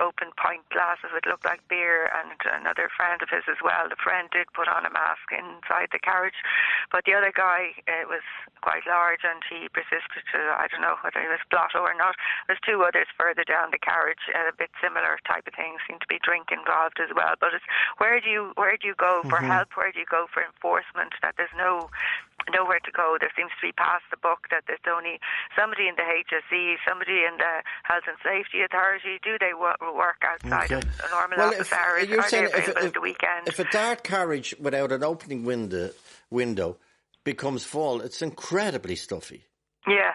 open pint glasses that looked like beer, and another friend of his as well. The friend did put on a mask inside the carriage, but the other guy was quite large, and he persisted to, I don't know whether he was blotto or not. There's two others further down the carriage, a bit similar type of things, seem to be drink involved as well. But it's where do you go for help? Where do you go for enforcement? That there's nowhere to go. There seems to be past the buck that there's only somebody in the HSE, somebody in the Health and Safety Authority. Do they work outside of normal office hours? Are they available at the weekend? If a Dart carriage without an opening window becomes full, it's incredibly stuffy. Yeah.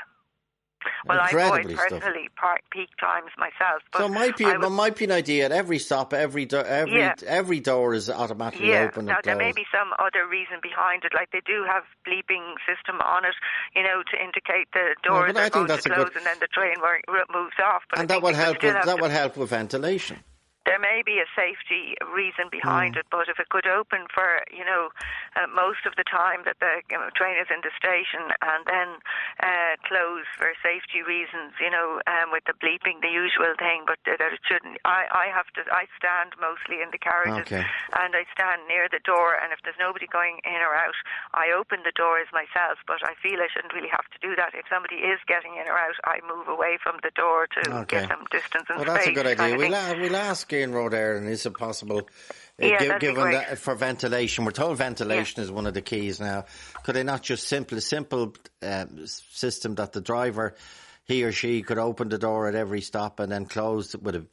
Well, I avoid personally peak times myself. But so it might be an idea at every stop, every door is automatically open. Now, there may be some other reason behind it, like they do have bleeping system on it, to indicate the doors are going to close and then the train moves off. But and that will help with ventilation. There may be a safety reason behind it, but if it could open for, most of the time that the train is in the station, and then close for safety reasons, with the bleeping, the usual thing, but that it shouldn't. I stand mostly in the carriages, and I stand near the door, and if there's nobody going in or out, I open the doors myself, but I feel I shouldn't really have to do that. If somebody is getting in or out, I move away from the door to give them distance and space. Well, that's a good idea. We'll ask Ian Rodair, is it possible, given that for ventilation, we're told ventilation is one of the keys now, could they not just simple system that the driver, he or she, could open the door at every stop and then close with the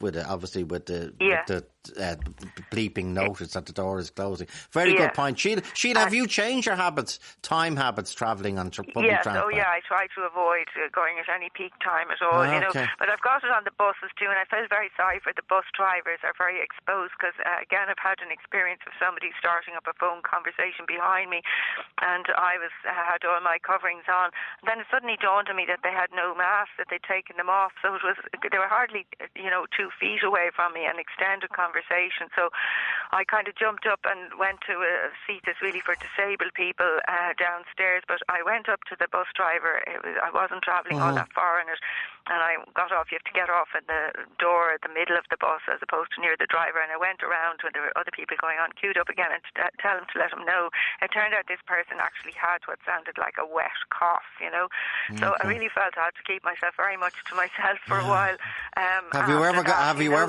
bleeping notice that the door is closing. Very good point. Sheila, have you changed your time habits travelling on public transport? Yes, I try to avoid going at any peak time at all, But I've got it on the buses too, and I feel very sorry for the bus drivers. Are very exposed because, again, I've had an experience of somebody starting up a phone conversation behind me, and I had all my coverings on. And then it suddenly dawned on me that they had no mask, that they'd taken them off, so they were hardly 2 feet away from me, an extended conversation. So I kind of jumped up and went to a seat that's really for disabled people downstairs, but I went up to the bus driver. I wasn't travelling all that far in it, and I got off. You have to get off in the door at the middle of the bus as opposed to near the driver, and I went around when there were other people going on, queued up again, and tell him to let him know. It turned out this person actually had what sounded like a wet cough, So I really felt I had to keep myself very much to myself for a while. Have you ever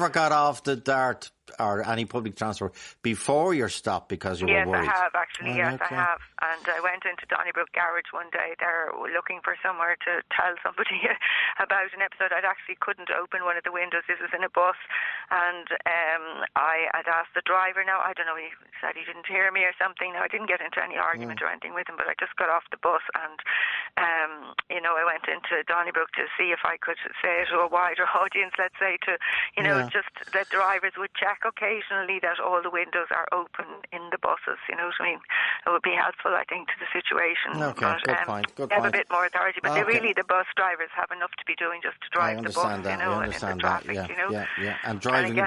got off the Dart or any public transport before your stop because you were worried? Yes, I have actually. I have. And I went into Donnybrook Garage one day. They're looking for somewhere to tell somebody about an episode. I actually couldn't open one of the windows. This was in a bus, and I had asked the driver. Now I don't know. He said he didn't hear me or something. Now I didn't get into any argument or anything with him, but I just got off the bus and I went into Donnybrook to see if I could say to a wider audience, let's say, just that drivers would check occasionally that all the windows are open in the buses. You know what I mean? It would be helpful, I think, to the situation. Okay, but, good point. They have a bit more authority, but the bus drivers have enough to be doing just to drive the bus. I understand that. Yeah. And driving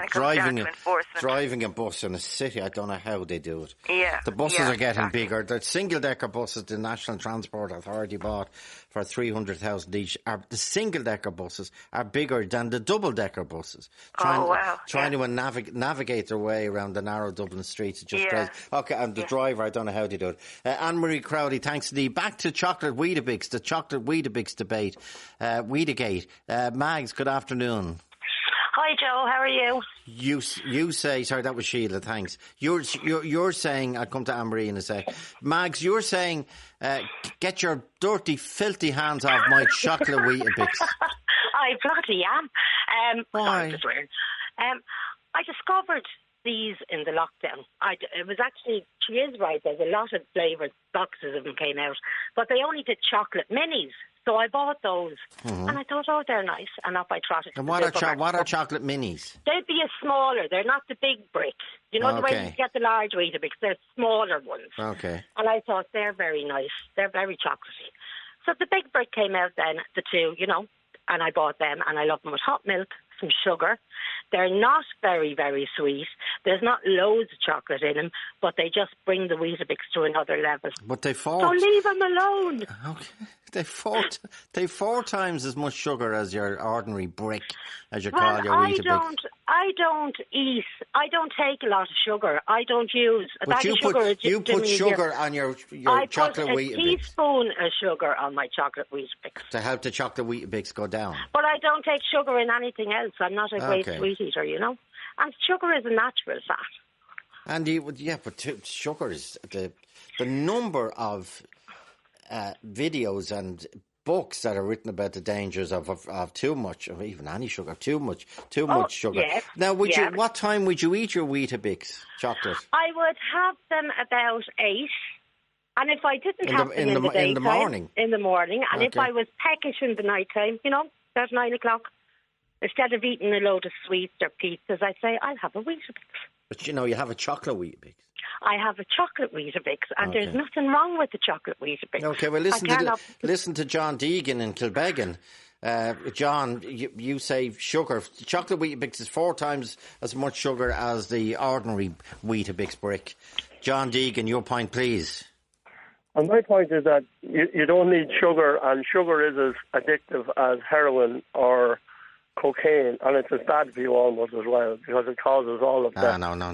a bus in a city, I don't know how they do it. Yeah. The buses are getting bigger. The single-decker buses the National Transport Authority bought for 300,000 each. The single-decker buses are bigger than the double-decker buses. Trying to navigate their way around the narrow Dublin streets is just crazy. Okay, and the driver, I don't know how they do it. Anne-Marie Crowley, thanks indeed. Back to chocolate Weetabix, the chocolate Weetabix debate. Weetabix. Mags, good afternoon. Hi, Joe. How are you? You say, sorry, that was Sheila. Thanks. You're saying, I'll come to Anne-Marie in a sec. Mags, you're saying, get your dirty, filthy hands off my chocolate Weetabix. I bloody am. Why? I discovered these in the lockdown. It was actually, she is right. There's a lot of flavoured boxes of them came out, but they only did chocolate minis. So I bought those, and I thought, they're nice, and up I trotted. And what are chocolate minis? They'd be a smaller. They're not the big bricks. You know the way you get the large Weetabix. They're smaller ones. Okay. And I thought they're very nice. They're very chocolatey. So the big brick came out then, the two, and I bought them, and I love them with hot milk, some sugar. They're not very, very sweet. There's not loads of chocolate in them, but they just bring the Weetabix to another level. But they fought. So leave them alone. Okay. They 4 times as much sugar as your ordinary brick, as you call your Weetabix. I don't take a lot of sugar. I don't use a bag of sugar. You put sugar on your chocolate Weetabix. I put a teaspoon of sugar on my chocolate Weetabix. To help the chocolate Weetabix go down. But I don't take sugar in anything else. I'm not a great sweet eater, And sugar is a natural fat. And but sugar is the number of videos and books that are written about the dangers of too much, or even any sugar, too much sugar. Yes, now, what time would you eat your Weetabix chocolate? I would have them about 8. And if I didn't have them in the daytime, in the morning, and if I was peckish in the night time, about 9 o'clock, instead of eating a load of sweets or pizzas, I'd say, I'll have a Weetabix. But you have a chocolate Weetabix. I have a chocolate Weetabix, and there's nothing wrong with the chocolate Weetabix. Okay, well, listen to John Deegan in Kilbeggan. John, you say sugar. Chocolate Weetabix is 4 times as much sugar as the ordinary Weetabix brick. John Deegan, your point, please. And my point is that you don't need sugar, and sugar is as addictive as heroin or cocaine, and it's as bad for you almost as well, because it causes all of the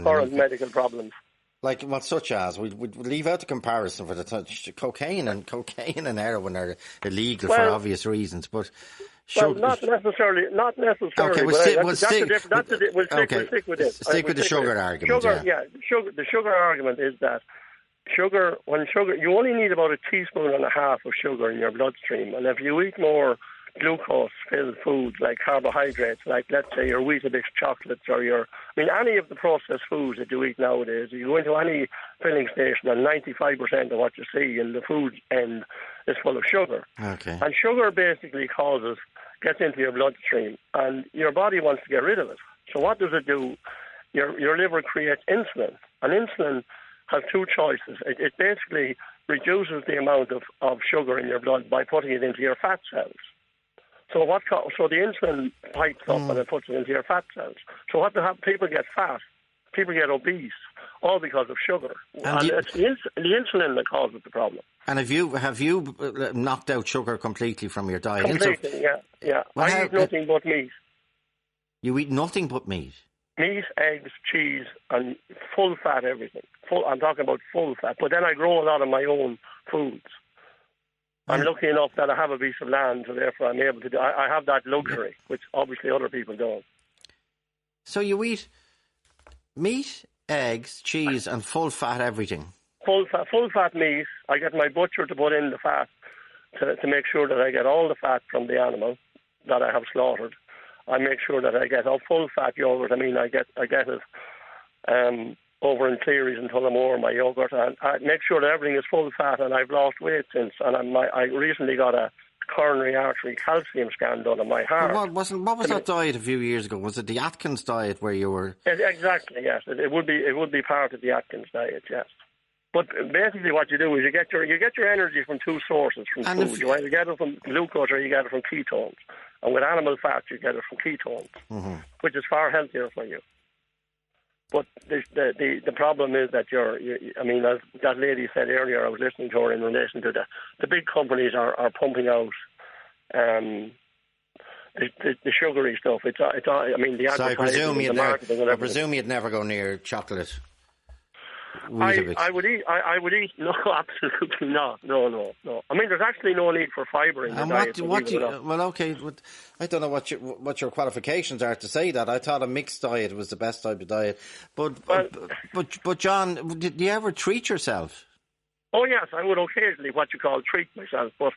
current medical problems. Like, well, such as, we leave out the comparison for the touch. Cocaine and heroin are illegal for obvious reasons, but well, not necessarily. Okay, we'll stick with it. Stick with the sugar argument. The sugar argument is that when sugar, you only need about a teaspoon and a half of sugar in your bloodstream, and if you eat more glucose-filled foods like carbohydrates, like let's say your Weetabix chocolates or any of the processed foods that you eat nowadays, you go into any filling station and 95% of what you see in the food end is full of sugar. Okay. And sugar basically gets into your bloodstream, and your body wants to get rid of it. So what does it do? Your liver creates insulin, and insulin has two choices. It basically reduces the amount of sugar in your blood by putting it into your fat cells. So the insulin pipes up and it puts it into your fat cells. So what people get fat, people get obese, all because of sugar. And it's the insulin that causes the problem. And have you knocked out sugar completely from your diet? Completely, yeah. Well, I eat nothing but meat. You eat nothing but meat? Meat, eggs, cheese, and full fat everything. I'm talking about full fat. But then I grow a lot of my own foods. I'm lucky enough that I have a piece of land, so therefore I'm able to do. I have that luxury, which obviously other people don't. So you eat meat, eggs, cheese, and full fat everything? Full fat meat. I get my butcher to put in the fat to make sure that I get all the fat from the animal that I have slaughtered. I make sure that I get a full fat yogurt. I get it over in Cleary's in Tullamore, my yogurt, and I make sure that everything is full fat, and I've lost weight since. And I recently got a coronary artery calcium scan done on my heart. What was that diet a few years ago? Was it the Atkins diet where you were? Exactly, yes. It would be part of the Atkins diet, yes. But basically, what you do is you get your energy from two sources from food. You either get it from glucose or you get it from ketones. And with animal fat, you get it from ketones, which is far healthier for you. But the problem is that as that lady said earlier, I was listening to her in relation to the big companies are pumping out the sugary stuff. It's the advertising, the marketing, and everything. I presume you'd never go near chocolate. I would eat. No, absolutely not. No. There's actually no need for fibre in the diet. I don't know what your qualifications are to say that. I thought a mixed diet was the best type of diet. But John, did you ever treat yourself? Oh yes, I would occasionally treat myself. But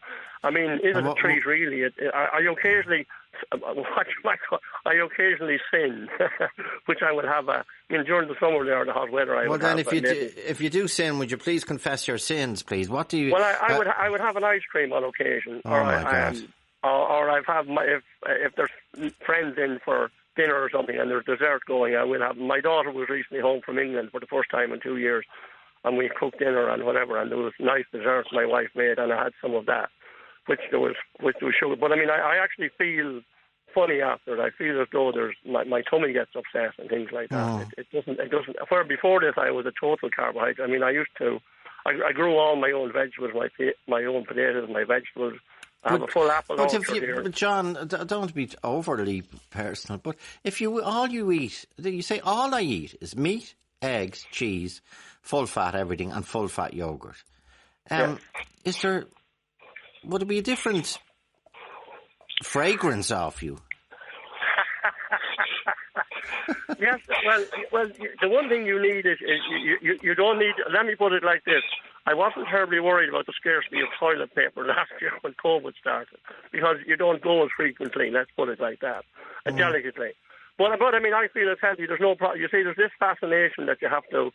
is it a treat really? I occasionally. I occasionally sin, which I would have during the summer there, the hot weather. If you do sin, would you please confess your sins, please? What do you? Well, I would have an ice cream on occasion, or I've have if there's friends in for dinner or something and there's dessert going, I will have. My daughter was recently home from England for the first time in 2 years, and we cooked dinner and whatever, and there was nice desserts my wife made, and I had some of that. Which was sugar. But I actually feel funny after it. I feel as though my tummy gets upset and things like that. It doesn't. Where before this I was a total carbohydrate. I grew all my own vegetables, my own potatoes, my vegetables. I have a full apple orchard here. But John, don't be overly personal. But if all you eat, you say all I eat is meat, eggs, cheese, full fat everything, and full fat yogurt. Would it be a different fragrance off you? Yes, well, the one thing you need is you don't need. Let me put it like this: I wasn't terribly worried about the scarcity of toilet paper last year when COVID started, because you don't go as frequently. Let's put it like that, delicately. But I feel it's healthy. There's no problem. You see, there's this fascination that you have to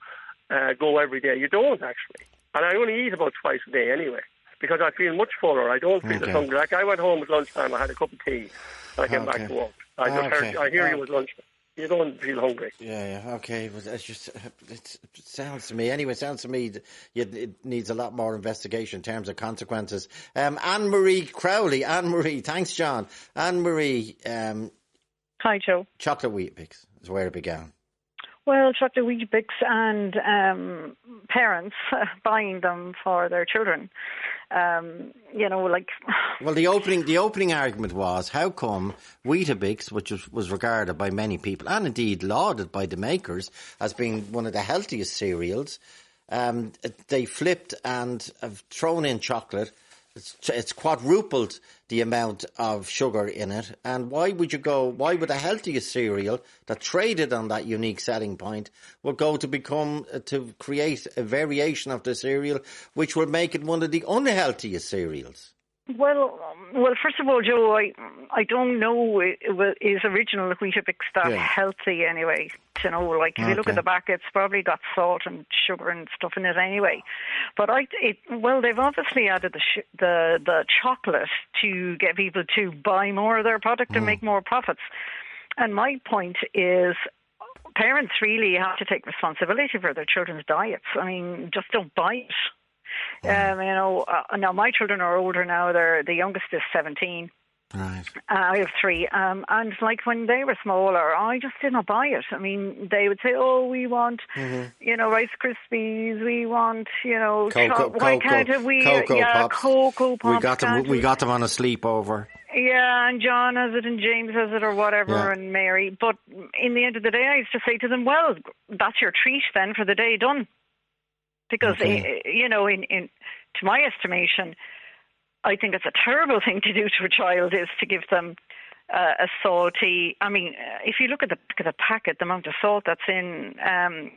go every day. You don't actually, and I only eat about twice a day anyway, because I feel much fuller. I don't feel as hungry. Like I went home at lunchtime, I had a cup of tea, and I came back to work. I hear you at lunchtime. You don't feel hungry. Yeah, okay. But it sounds to me, anyway, it needs a lot more investigation in terms of consequences. Anne-Marie Crowley. Anne-Marie, thanks, John. Anne-Marie. Hi, Joe. Chocolate Weetabix is where it began. Well, chocolate Weetabix and parents buying them for their children. Well, the opening argument was, how come Weetabix, which was regarded by many people and indeed lauded by the makers as being one of the healthiest cereals, they flipped and have thrown in chocolate. It's quadrupled the amount of sugar in it. And why would the healthiest cereal that traded on that unique selling point will go to create a variation of the cereal which will make it one of the unhealthiest cereals? Well, first of all, Joe, I don't know is original Weetabix that healthy anyway. If you look at the back, it's probably got salt and sugar and stuff in it anyway. But they've obviously added the chocolate to get people to buy more of their product and make more profits. And my point is, parents really have to take responsibility for their children's diets. I mean, just don't buy it. Now my children are older now. The youngest is 17. Right. I have 3. And when they were smaller, I just didn't buy it. I mean, they would say, "Oh, we want, Rice Krispies. We want, why can't we? Cocoa Pops. We got them on a sleepover. Yeah, and John has it and James has it or whatever and Mary. But in the end of the day, I used to say to them, well, that's your treat then for the day done. Because, to my estimation, I think it's a terrible thing to do to a child is to give them a salty... I mean, if you look at the packet, the amount of salt that's in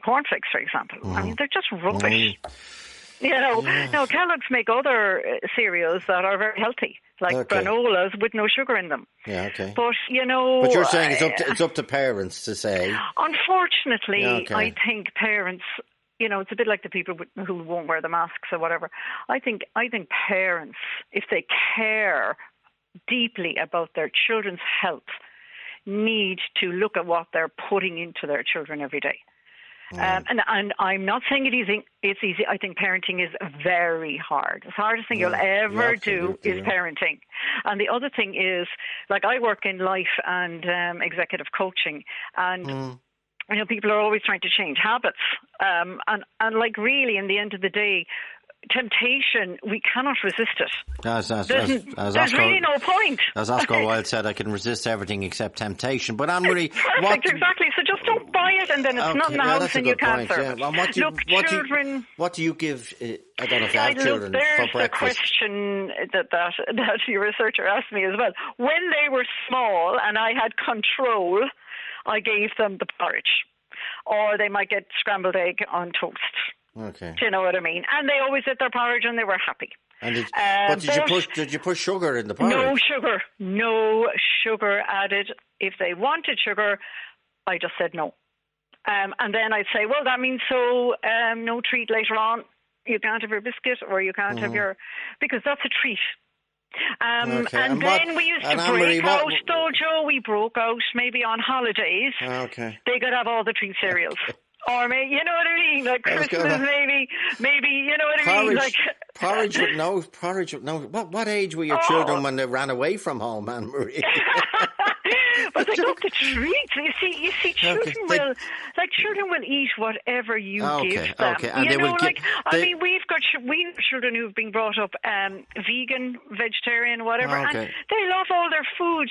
cornflakes, for example, I mean, they're just rubbish. Now Kellogg's make other cereals that are very healthy, like granolas with no sugar in them. Yeah, okay. But, But you're saying it's up to parents to say... Unfortunately, I think parents... it's a bit like the people who won't wear the masks or whatever. I think parents, if they care deeply about their children's health, need to look at what they're putting into their children every day. And I'm not saying it's easy. I think parenting is very hard. The hardest thing you'll ever do is parenting. And the other thing is, I work in life and executive coaching, and people are always trying to change habits. And really, in the end of the day, temptation, we cannot resist it. There's really no point. As Oscar Wilde said, I can resist everything except temptation. But Anne-Marie... Exactly. So just don't buy it and then it's not in the house and you can't serve it. What do you give... I don't know if you have children for breakfast. There's the question that your researcher asked me as well. When they were small and I had control... I gave them the porridge, or they might get scrambled egg on toast. Okay. Do you know what I mean? And they always ate their porridge and they were happy. And did you push sugar in the porridge? No sugar added. If they wanted sugar, I just said no. And then I'd say, well, that means no treat later on. You can't have your biscuit or you can't have because that's a treat. And then we used to break out, though, Joe. We broke out maybe on holidays. Okay. They could have all the treat cereals. Or maybe, you know what I mean? Like Christmas, maybe, you know what I mean? Porridge with no. What age were your children when they ran away from home, Anne-Marie? But they love the treats. You see, children will eat whatever you give them. Okay. And we have children who've been brought up vegan, vegetarian, whatever, and they love all their food.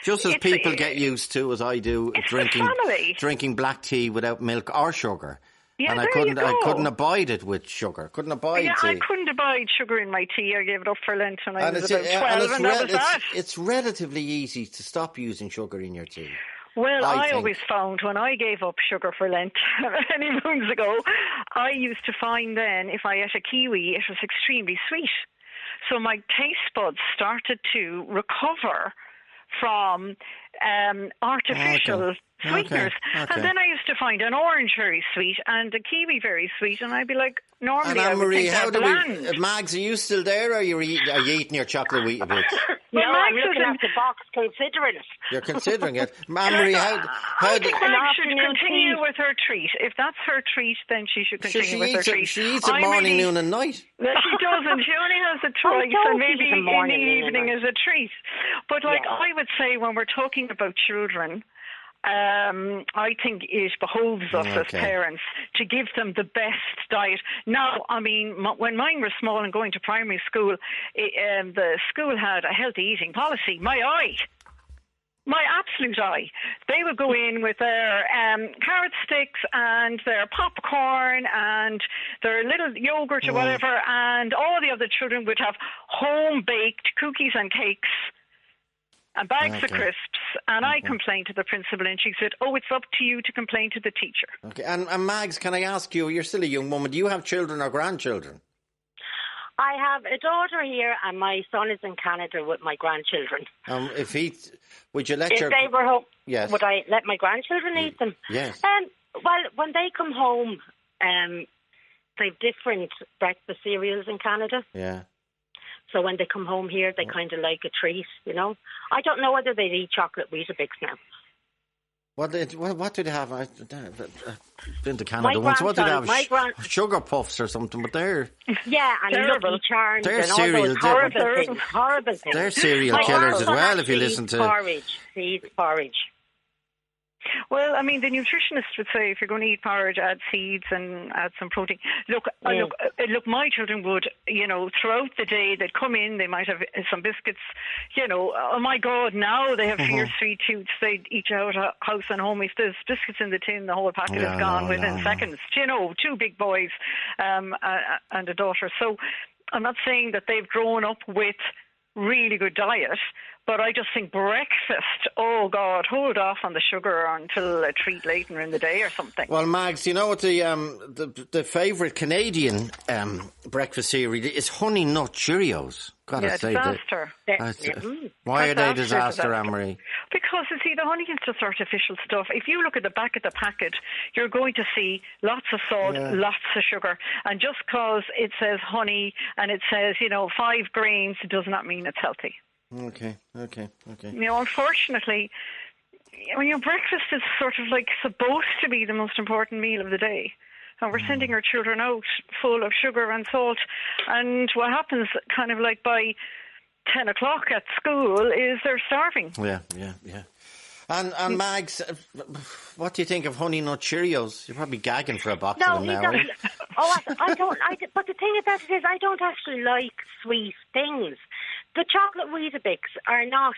Just as people get used to, as I do, drinking black tea without milk or sugar. Yeah, and I couldn't abide it with sugar. Couldn't abide tea. I couldn't abide sugar in my tea. I gave it up for Lent when I was about 12, and that was that. It's relatively easy to stop using sugar in your tea. Well, I always found when I gave up sugar for Lent many moons ago, I used to find then if I ate a kiwi, it was extremely sweet. So my taste buds started to recover from artificial sweeteners. Okay. And then I used to find an orange very sweet and a kiwi very sweet, and I'd be like, normally I would think they're bland. Mags, are you still there, or are you eating your chocolate Weetabix? No, I'm looking at the box, considering it. You're considering it. Anne-Marie, I think Mags should continue with her treat. If that's her treat, then she should continue with her treat. She eats it morning, noon and night. No, she doesn't. She only has a choice, and maybe in the evening is a treat. But I would say when we're talking about children, I think it behoves us as parents to give them the best diet. Now, I mean, when mine were small and going to primary school, the school had a healthy eating policy. My absolute eye. They would go in with their carrot sticks and their popcorn and their little yogurt or whatever, and all the other children would have home-baked cookies and cakes and bags of crisps. And I complained to the principal, and she said, "Oh, it's up to you to complain to the teacher." Okay, and Mags, can I ask you, you're still a young woman, do you have children or grandchildren? I have a daughter here, and my son is in Canada with my grandchildren. Would you let if they were home, yes. would I let my grandchildren eat them? Yes. Well, when they come home, they've different breakfast cereals in Canada. Yeah. So when they come home here, they kind of like a treat, you know. I don't know whether they'd eat chocolate Weetabix now. What do they have? I've been to Canada once. What do they have? Sugar puffs or something, but they're... Yeah, and Lucky Charms and cereal, all those horrible things. They're serial killers as well, if you listen to... Seeds porridge. Well, I mean, the nutritionist would say if you're going to eat porridge, add seeds and add some protein. Look, my children would, you know, throughout the day, they'd come in, they might have some biscuits, you know, oh my God, now they have fierce sweet tooths, they'd eat out of house and home. If there's biscuits in the tin, the whole packet is gone within seconds. You know, 2 big boys and a daughter. So I'm not saying that they've grown up with really good diet, but I just think breakfast, oh God, hold off on the sugar until a treat later in the day or something. Well, Mags, you know what the favourite Canadian breakfast cereal is? Honey Nut Cheerios. Disaster. Why are they disaster, Anne-Marie? Because, you see, the honey is just artificial stuff. If you look at the back of the packet, you're going to see lots of salt, lots of sugar. And just because it says honey and it says, 5 grains, does not mean it's healthy. Okay. Unfortunately, breakfast is sort of like supposed to be the most important meal of the day. And we're sending our children out full of sugar and salt. And what happens kind of like by 10 o'clock at school is they're starving. Yeah. And Mags, what do you think of Honey Nut Cheerios? You're probably gagging for a box of them now, right? I don't. But the thing about it is, I don't actually like sweet things. The chocolate Weetabix are not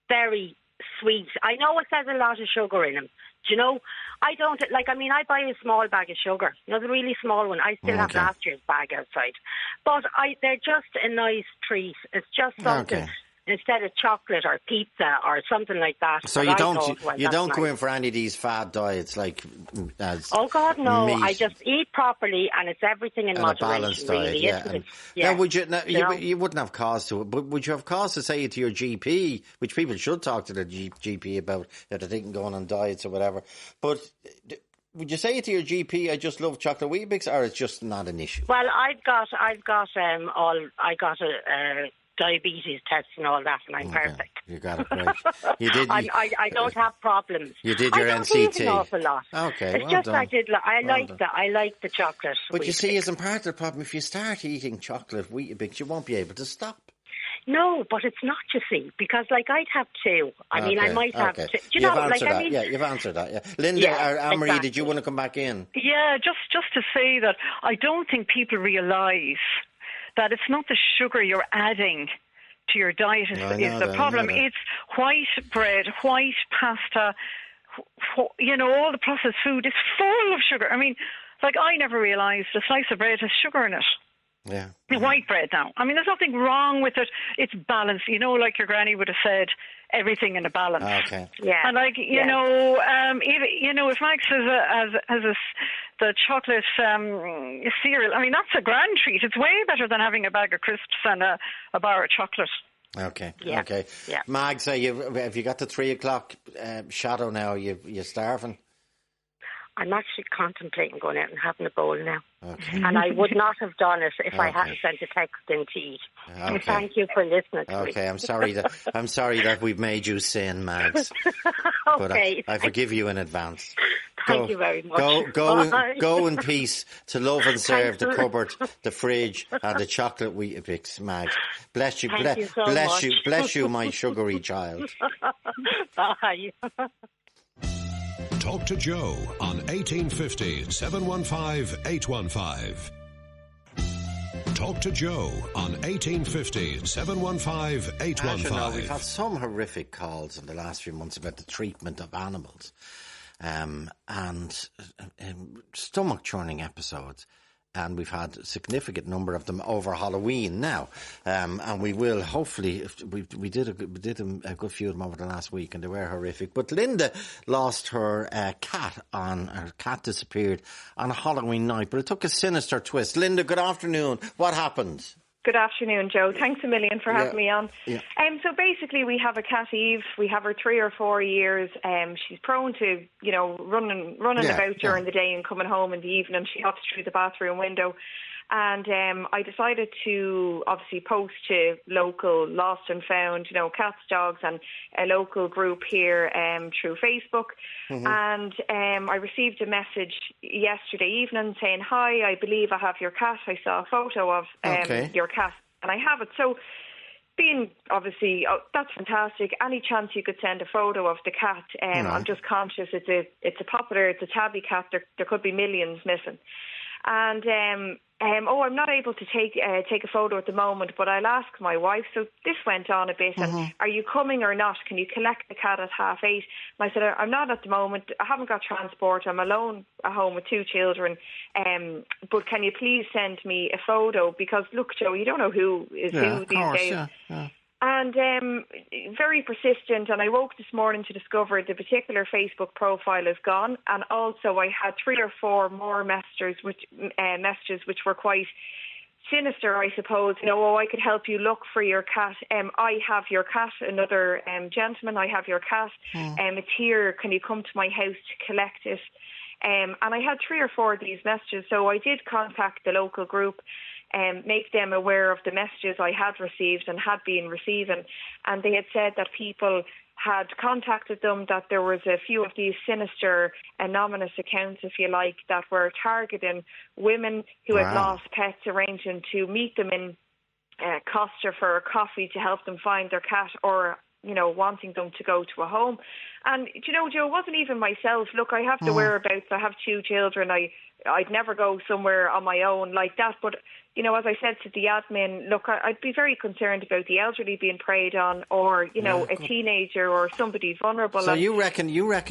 very sweet. I know it says a lot of sugar in them. Do you know? I don't I buy a small bag of sugar. The really small one. I still have last year's bag outside. But they're just a nice treat. It's just something instead of chocolate or pizza or something like that. So you don't go in for any of these fad diets like oh God, no. Meat. I just eat properly and it's everything in moderation. A balanced diet, Now, you wouldn't have cause to it, but would you have cause to say it to your GP, which people should talk to their GP about if they're thinking going on diets or whatever, but would you say it to your GP, I just love chocolate Weetabix, or it's just not an issue? Well, I got a diabetes test and all that, and I'm perfect. You got it right. You did. I don't have problems. You did your NCT. I don't eat an awful lot. Okay, it's just done. I like the chocolate. But you see, isn't part of the problem, if you start eating chocolate Weetabix, you won't be able to stop. No, but it's not, you see, because I'd have 2. I might have 2. Do you you've know, answered that. Yeah, you've answered that. Yeah, Linda or Anne-Marie, exactly. Did you want to come back in? Yeah, just to say that I don't think people realise that it's not the sugar you're adding to your diet is the problem. It's white bread, white pasta, all the processed food is full of sugar. I mean, I never realised a slice of bread has sugar in it. Yeah. White bread now. I mean, there's nothing wrong with it. It's balanced. Like your granny would have said, everything in a balance. Okay. Yeah. And if Max has the chocolate cereal, I mean, that's a grand treat. It's way better than having a bag of crisps and a bar of chocolate. Okay. Yeah. Okay. Yeah. Mags, have you got the 3 o'clock shadow now? You're starving? I'm actually contemplating going out and having a bowl now. Okay. And I would not have done it if I hadn't sent a text in to eat. Okay. Thank you for listening to me. Okay, I'm sorry that we've made you sin, Mags. Okay. But I forgive you in advance. Thank you very much. Go in peace to love and serve the cupboard, the fridge, and the chocolate Weetabix, Mags. Bless you, Thank you so bless much. you, bless you, my sugary child. Bye. Talk to Joe on 1850 715 815. Talk to Joe on 1850 715 815. As you know, we've had some horrific calls in the last few months about the treatment of animals and stomach-churning episodes. And we've had a significant number of them over Halloween now. And we will hopefully, we did a good few of them over the last week, and they were horrific. But Linda lost her cat disappeared on a Halloween night, but it took a sinister twist. Linda, good afternoon. What happened? Good afternoon, Joe. Thanks a million for having me on. Yeah. So basically, we have a cat, Eve. We have her 3 or 4 years. She's prone to, running about during the day and coming home in the evening. She hops through the bathroom window. And I decided to obviously post to local lost and found, cats, dogs, and a local group here through Facebook. Mm-hmm. And I received a message yesterday evening saying, "Hi, I believe I have your cat. I saw a photo of your cat, and I have it." So, being obviously, that's fantastic. Any chance you could send a photo of the cat? I'm just conscious it's a popular, it's a tabby cat. There could be millions missing. And I'm not able to take a photo at the moment, but I'll ask my wife. So this went on a bit. And are you coming or not? Can you collect the cat at 8:30? And I said, I'm not at the moment. I haven't got transport. I'm alone at home with 2 children. But can you please send me a photo? Because look, Joe, you don't know who is who these days. Yeah. And very persistent, and I woke this morning to discover the particular Facebook profile is gone. And also I had 3 or 4 more messages which were quite sinister, I suppose. I could help you look for your cat. I have your cat. Another gentleman, I have your cat. It's here. Can you come to my house to collect it? And I had 3 or 4 of these messages. So I did contact the local group and make them aware of the messages I had received and had been receiving. And they had said that people had contacted them, that there was a few of these sinister, anonymous accounts, if you like, that were targeting women who had lost pets, arranging to meet them in Costa for a coffee to help them find their cat, or wanting them to go to a home. And, Joe, it wasn't even myself. Look, I have the whereabouts. I have 2 children. I'd never go somewhere on my own like that. But, as I said to the admin, look, I'd be very concerned about the elderly being preyed on, or, a teenager or somebody vulnerable. So you reckon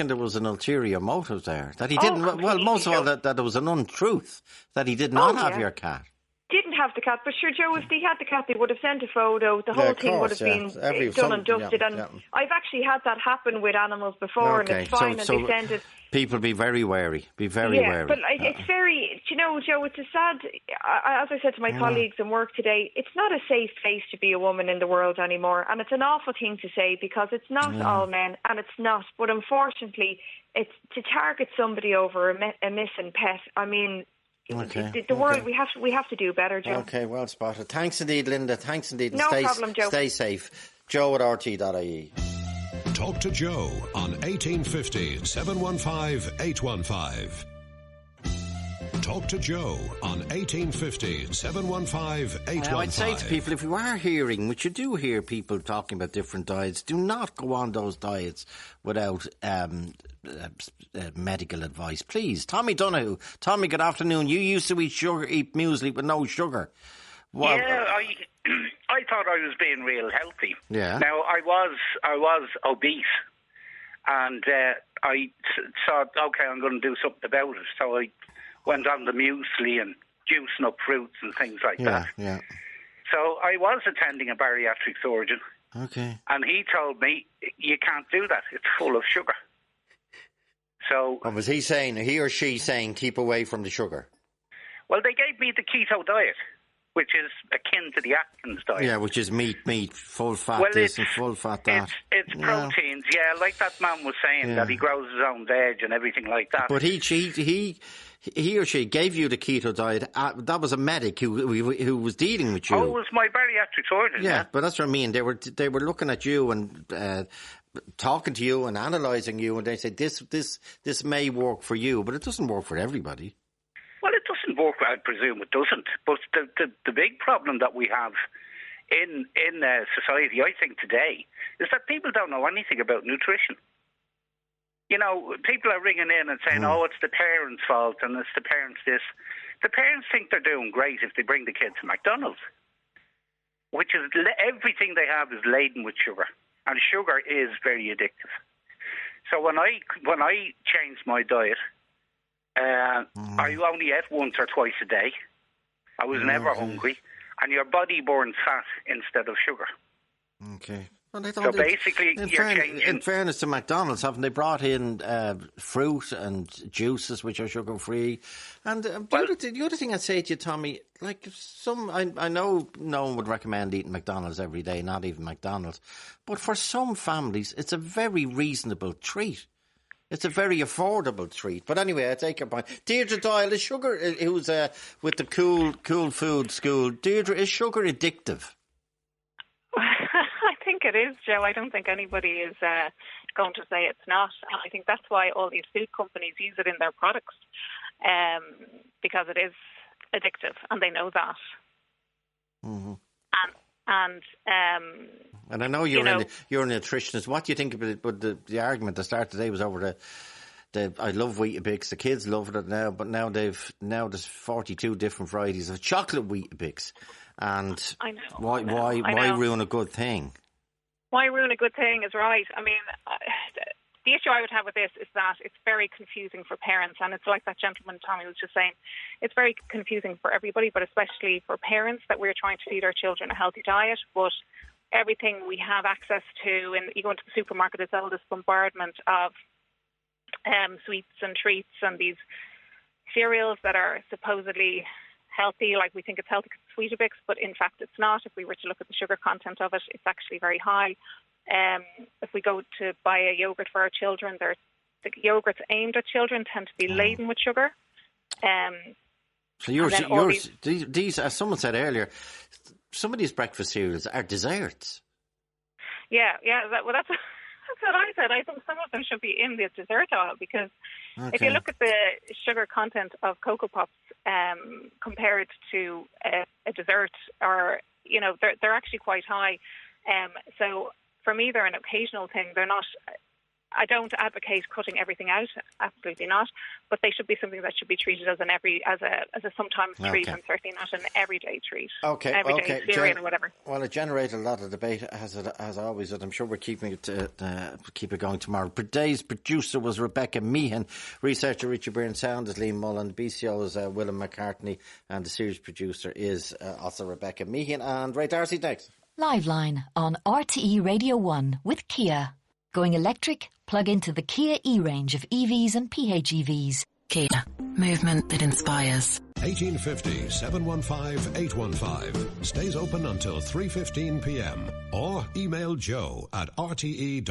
there was an ulterior motive there? That he didn't, well, most of all, that there was an untruth, that he did not have your cat. Didn't have the cat, but sure, Joe, if they had the cat, they would have sent a photo. The whole thing would have been done and dusted. I've actually had that happen with animals before, and it's fine, and they send it. People be very wary. Be very wary. But it's very, Joe, it's a sad, as I said to my colleagues in work today, it's not a safe place to be a woman in the world anymore. And it's an awful thing to say, because it's not all men, and it's not. But unfortunately, it's to target somebody over a missing pet. I mean, the world, we have to do better, Joe. Okay, well spotted. Thanks indeed, Linda. Thanks indeed. No problem, Joe. Stay safe. Joe at RT.ie. Talk to Joe on 1850 715 815. Talk to Joe on 1850 715 815. I'd say to people, if you are hearing, which you do hear people talking about different diets, do not go on those diets without medical advice, please. Tommy Donoghue. Tommy, good afternoon. You used to eat muesli with no sugar. Well, yeah, I thought I was being real healthy. Yeah. Now I was obese, and I thought, okay, I'm going to do something about it. So I went on the muesli and juicing up fruits and things like that. Yeah. So I was attending a bariatric surgeon. Okay. And he told me, you can't do that. It's full of sugar. So, what was he or she saying, keep away from the sugar? Well, they gave me the keto diet, which is akin to the Atkins diet. Yeah, which is meat, full fat this and full fat that. It's proteins, like that man was saying, that he grows his own veg and everything like that. But he or she gave you the keto diet. That was a medic who was dealing with you. Oh, it was my bariatric surgeon. Yeah, but that's what I mean. They were looking at you and talking to you and analysing you, and they said this may work for you, but it doesn't work for everybody. Well, it doesn't work. I presume it doesn't. But the big problem that we have in society, I think today, is that people don't know anything about nutrition. you know, people are ringing in and saying, oh, it's the parents' fault and it's the parents' this. The parents think they're doing great if they bring the kids to McDonald's, which is everything they have is laden with sugar, and sugar is very addictive. So when I changed my diet, I only ate once or twice a day. I was never hungry, and your body burns fat instead of sugar. Okay. Well, so basically, in fairness to McDonald's, haven't they brought in fruit and juices which are sugar-free? And the other thing I'd say to you, Tommy, like I know no one would recommend eating McDonald's every day, not even McDonald's, but for some families, it's a very reasonable treat. It's a very affordable treat. But anyway, I take your point. Deirdre Doyle, is sugar, who's with the Cool Food School, Deirdre, is sugar addictive? I think it is, Joe. I don't think anybody is going to say it's not. I think that's why all these food companies use it in their products, because it is addictive, and they know that. Mm-hmm. And I know you're a nutritionist. What do you think about it? But the argument that started today was over the I love Weetabix. The kids love it now, but now there's 42 different varieties of chocolate Weetabix. And I know, why ruin a good thing? Why ruin a good thing is right. I mean, the issue I would have with this is that it's very confusing for parents, and it's like that gentleman Tommy was just saying. It's very confusing for everybody, but especially for parents, that we're trying to feed our children a healthy diet, but everything we have access to, and you go into the supermarket, it's all this bombardment of sweets and treats and these cereals that are supposedly healthy, like we think it's healthy because it's Weetabix, but in fact it's not. If we were to look at the sugar content of it, it's actually very high. If we go to buy a yogurt for our children, the yogurts aimed at children tend to be laden with sugar. So these, as someone said earlier, some of these breakfast cereals are desserts. Yeah. That's what I said. I think some of them should be in the dessert aisle, because if you look at the sugar content of Cocoa Pops compared to a dessert, or they're actually quite high. So for me, they're an occasional thing. They're not. I don't advocate cutting everything out. Absolutely not. But they should be something that should be treated as a sometimes treat, and certainly not an everyday treat. Everyday cereal or whatever. Well, it generated a lot of debate, as always, and I'm sure we're keep it going tomorrow. Today's producer was Rebecca Meehan, researcher Richard Byrne, sound is Liam Mullen, BCO is Willem McCartney, and the series producer is also Rebecca Meehan. And Ray Darcy's next. Liveline on RTE Radio 1 with Kia. Going electric? Plug into the Kia E-range of EVs and PHEVs. Kia. Movement that inspires. 1850 715 815. Stays open until 3:15 p.m. Or email joe@rte.ie.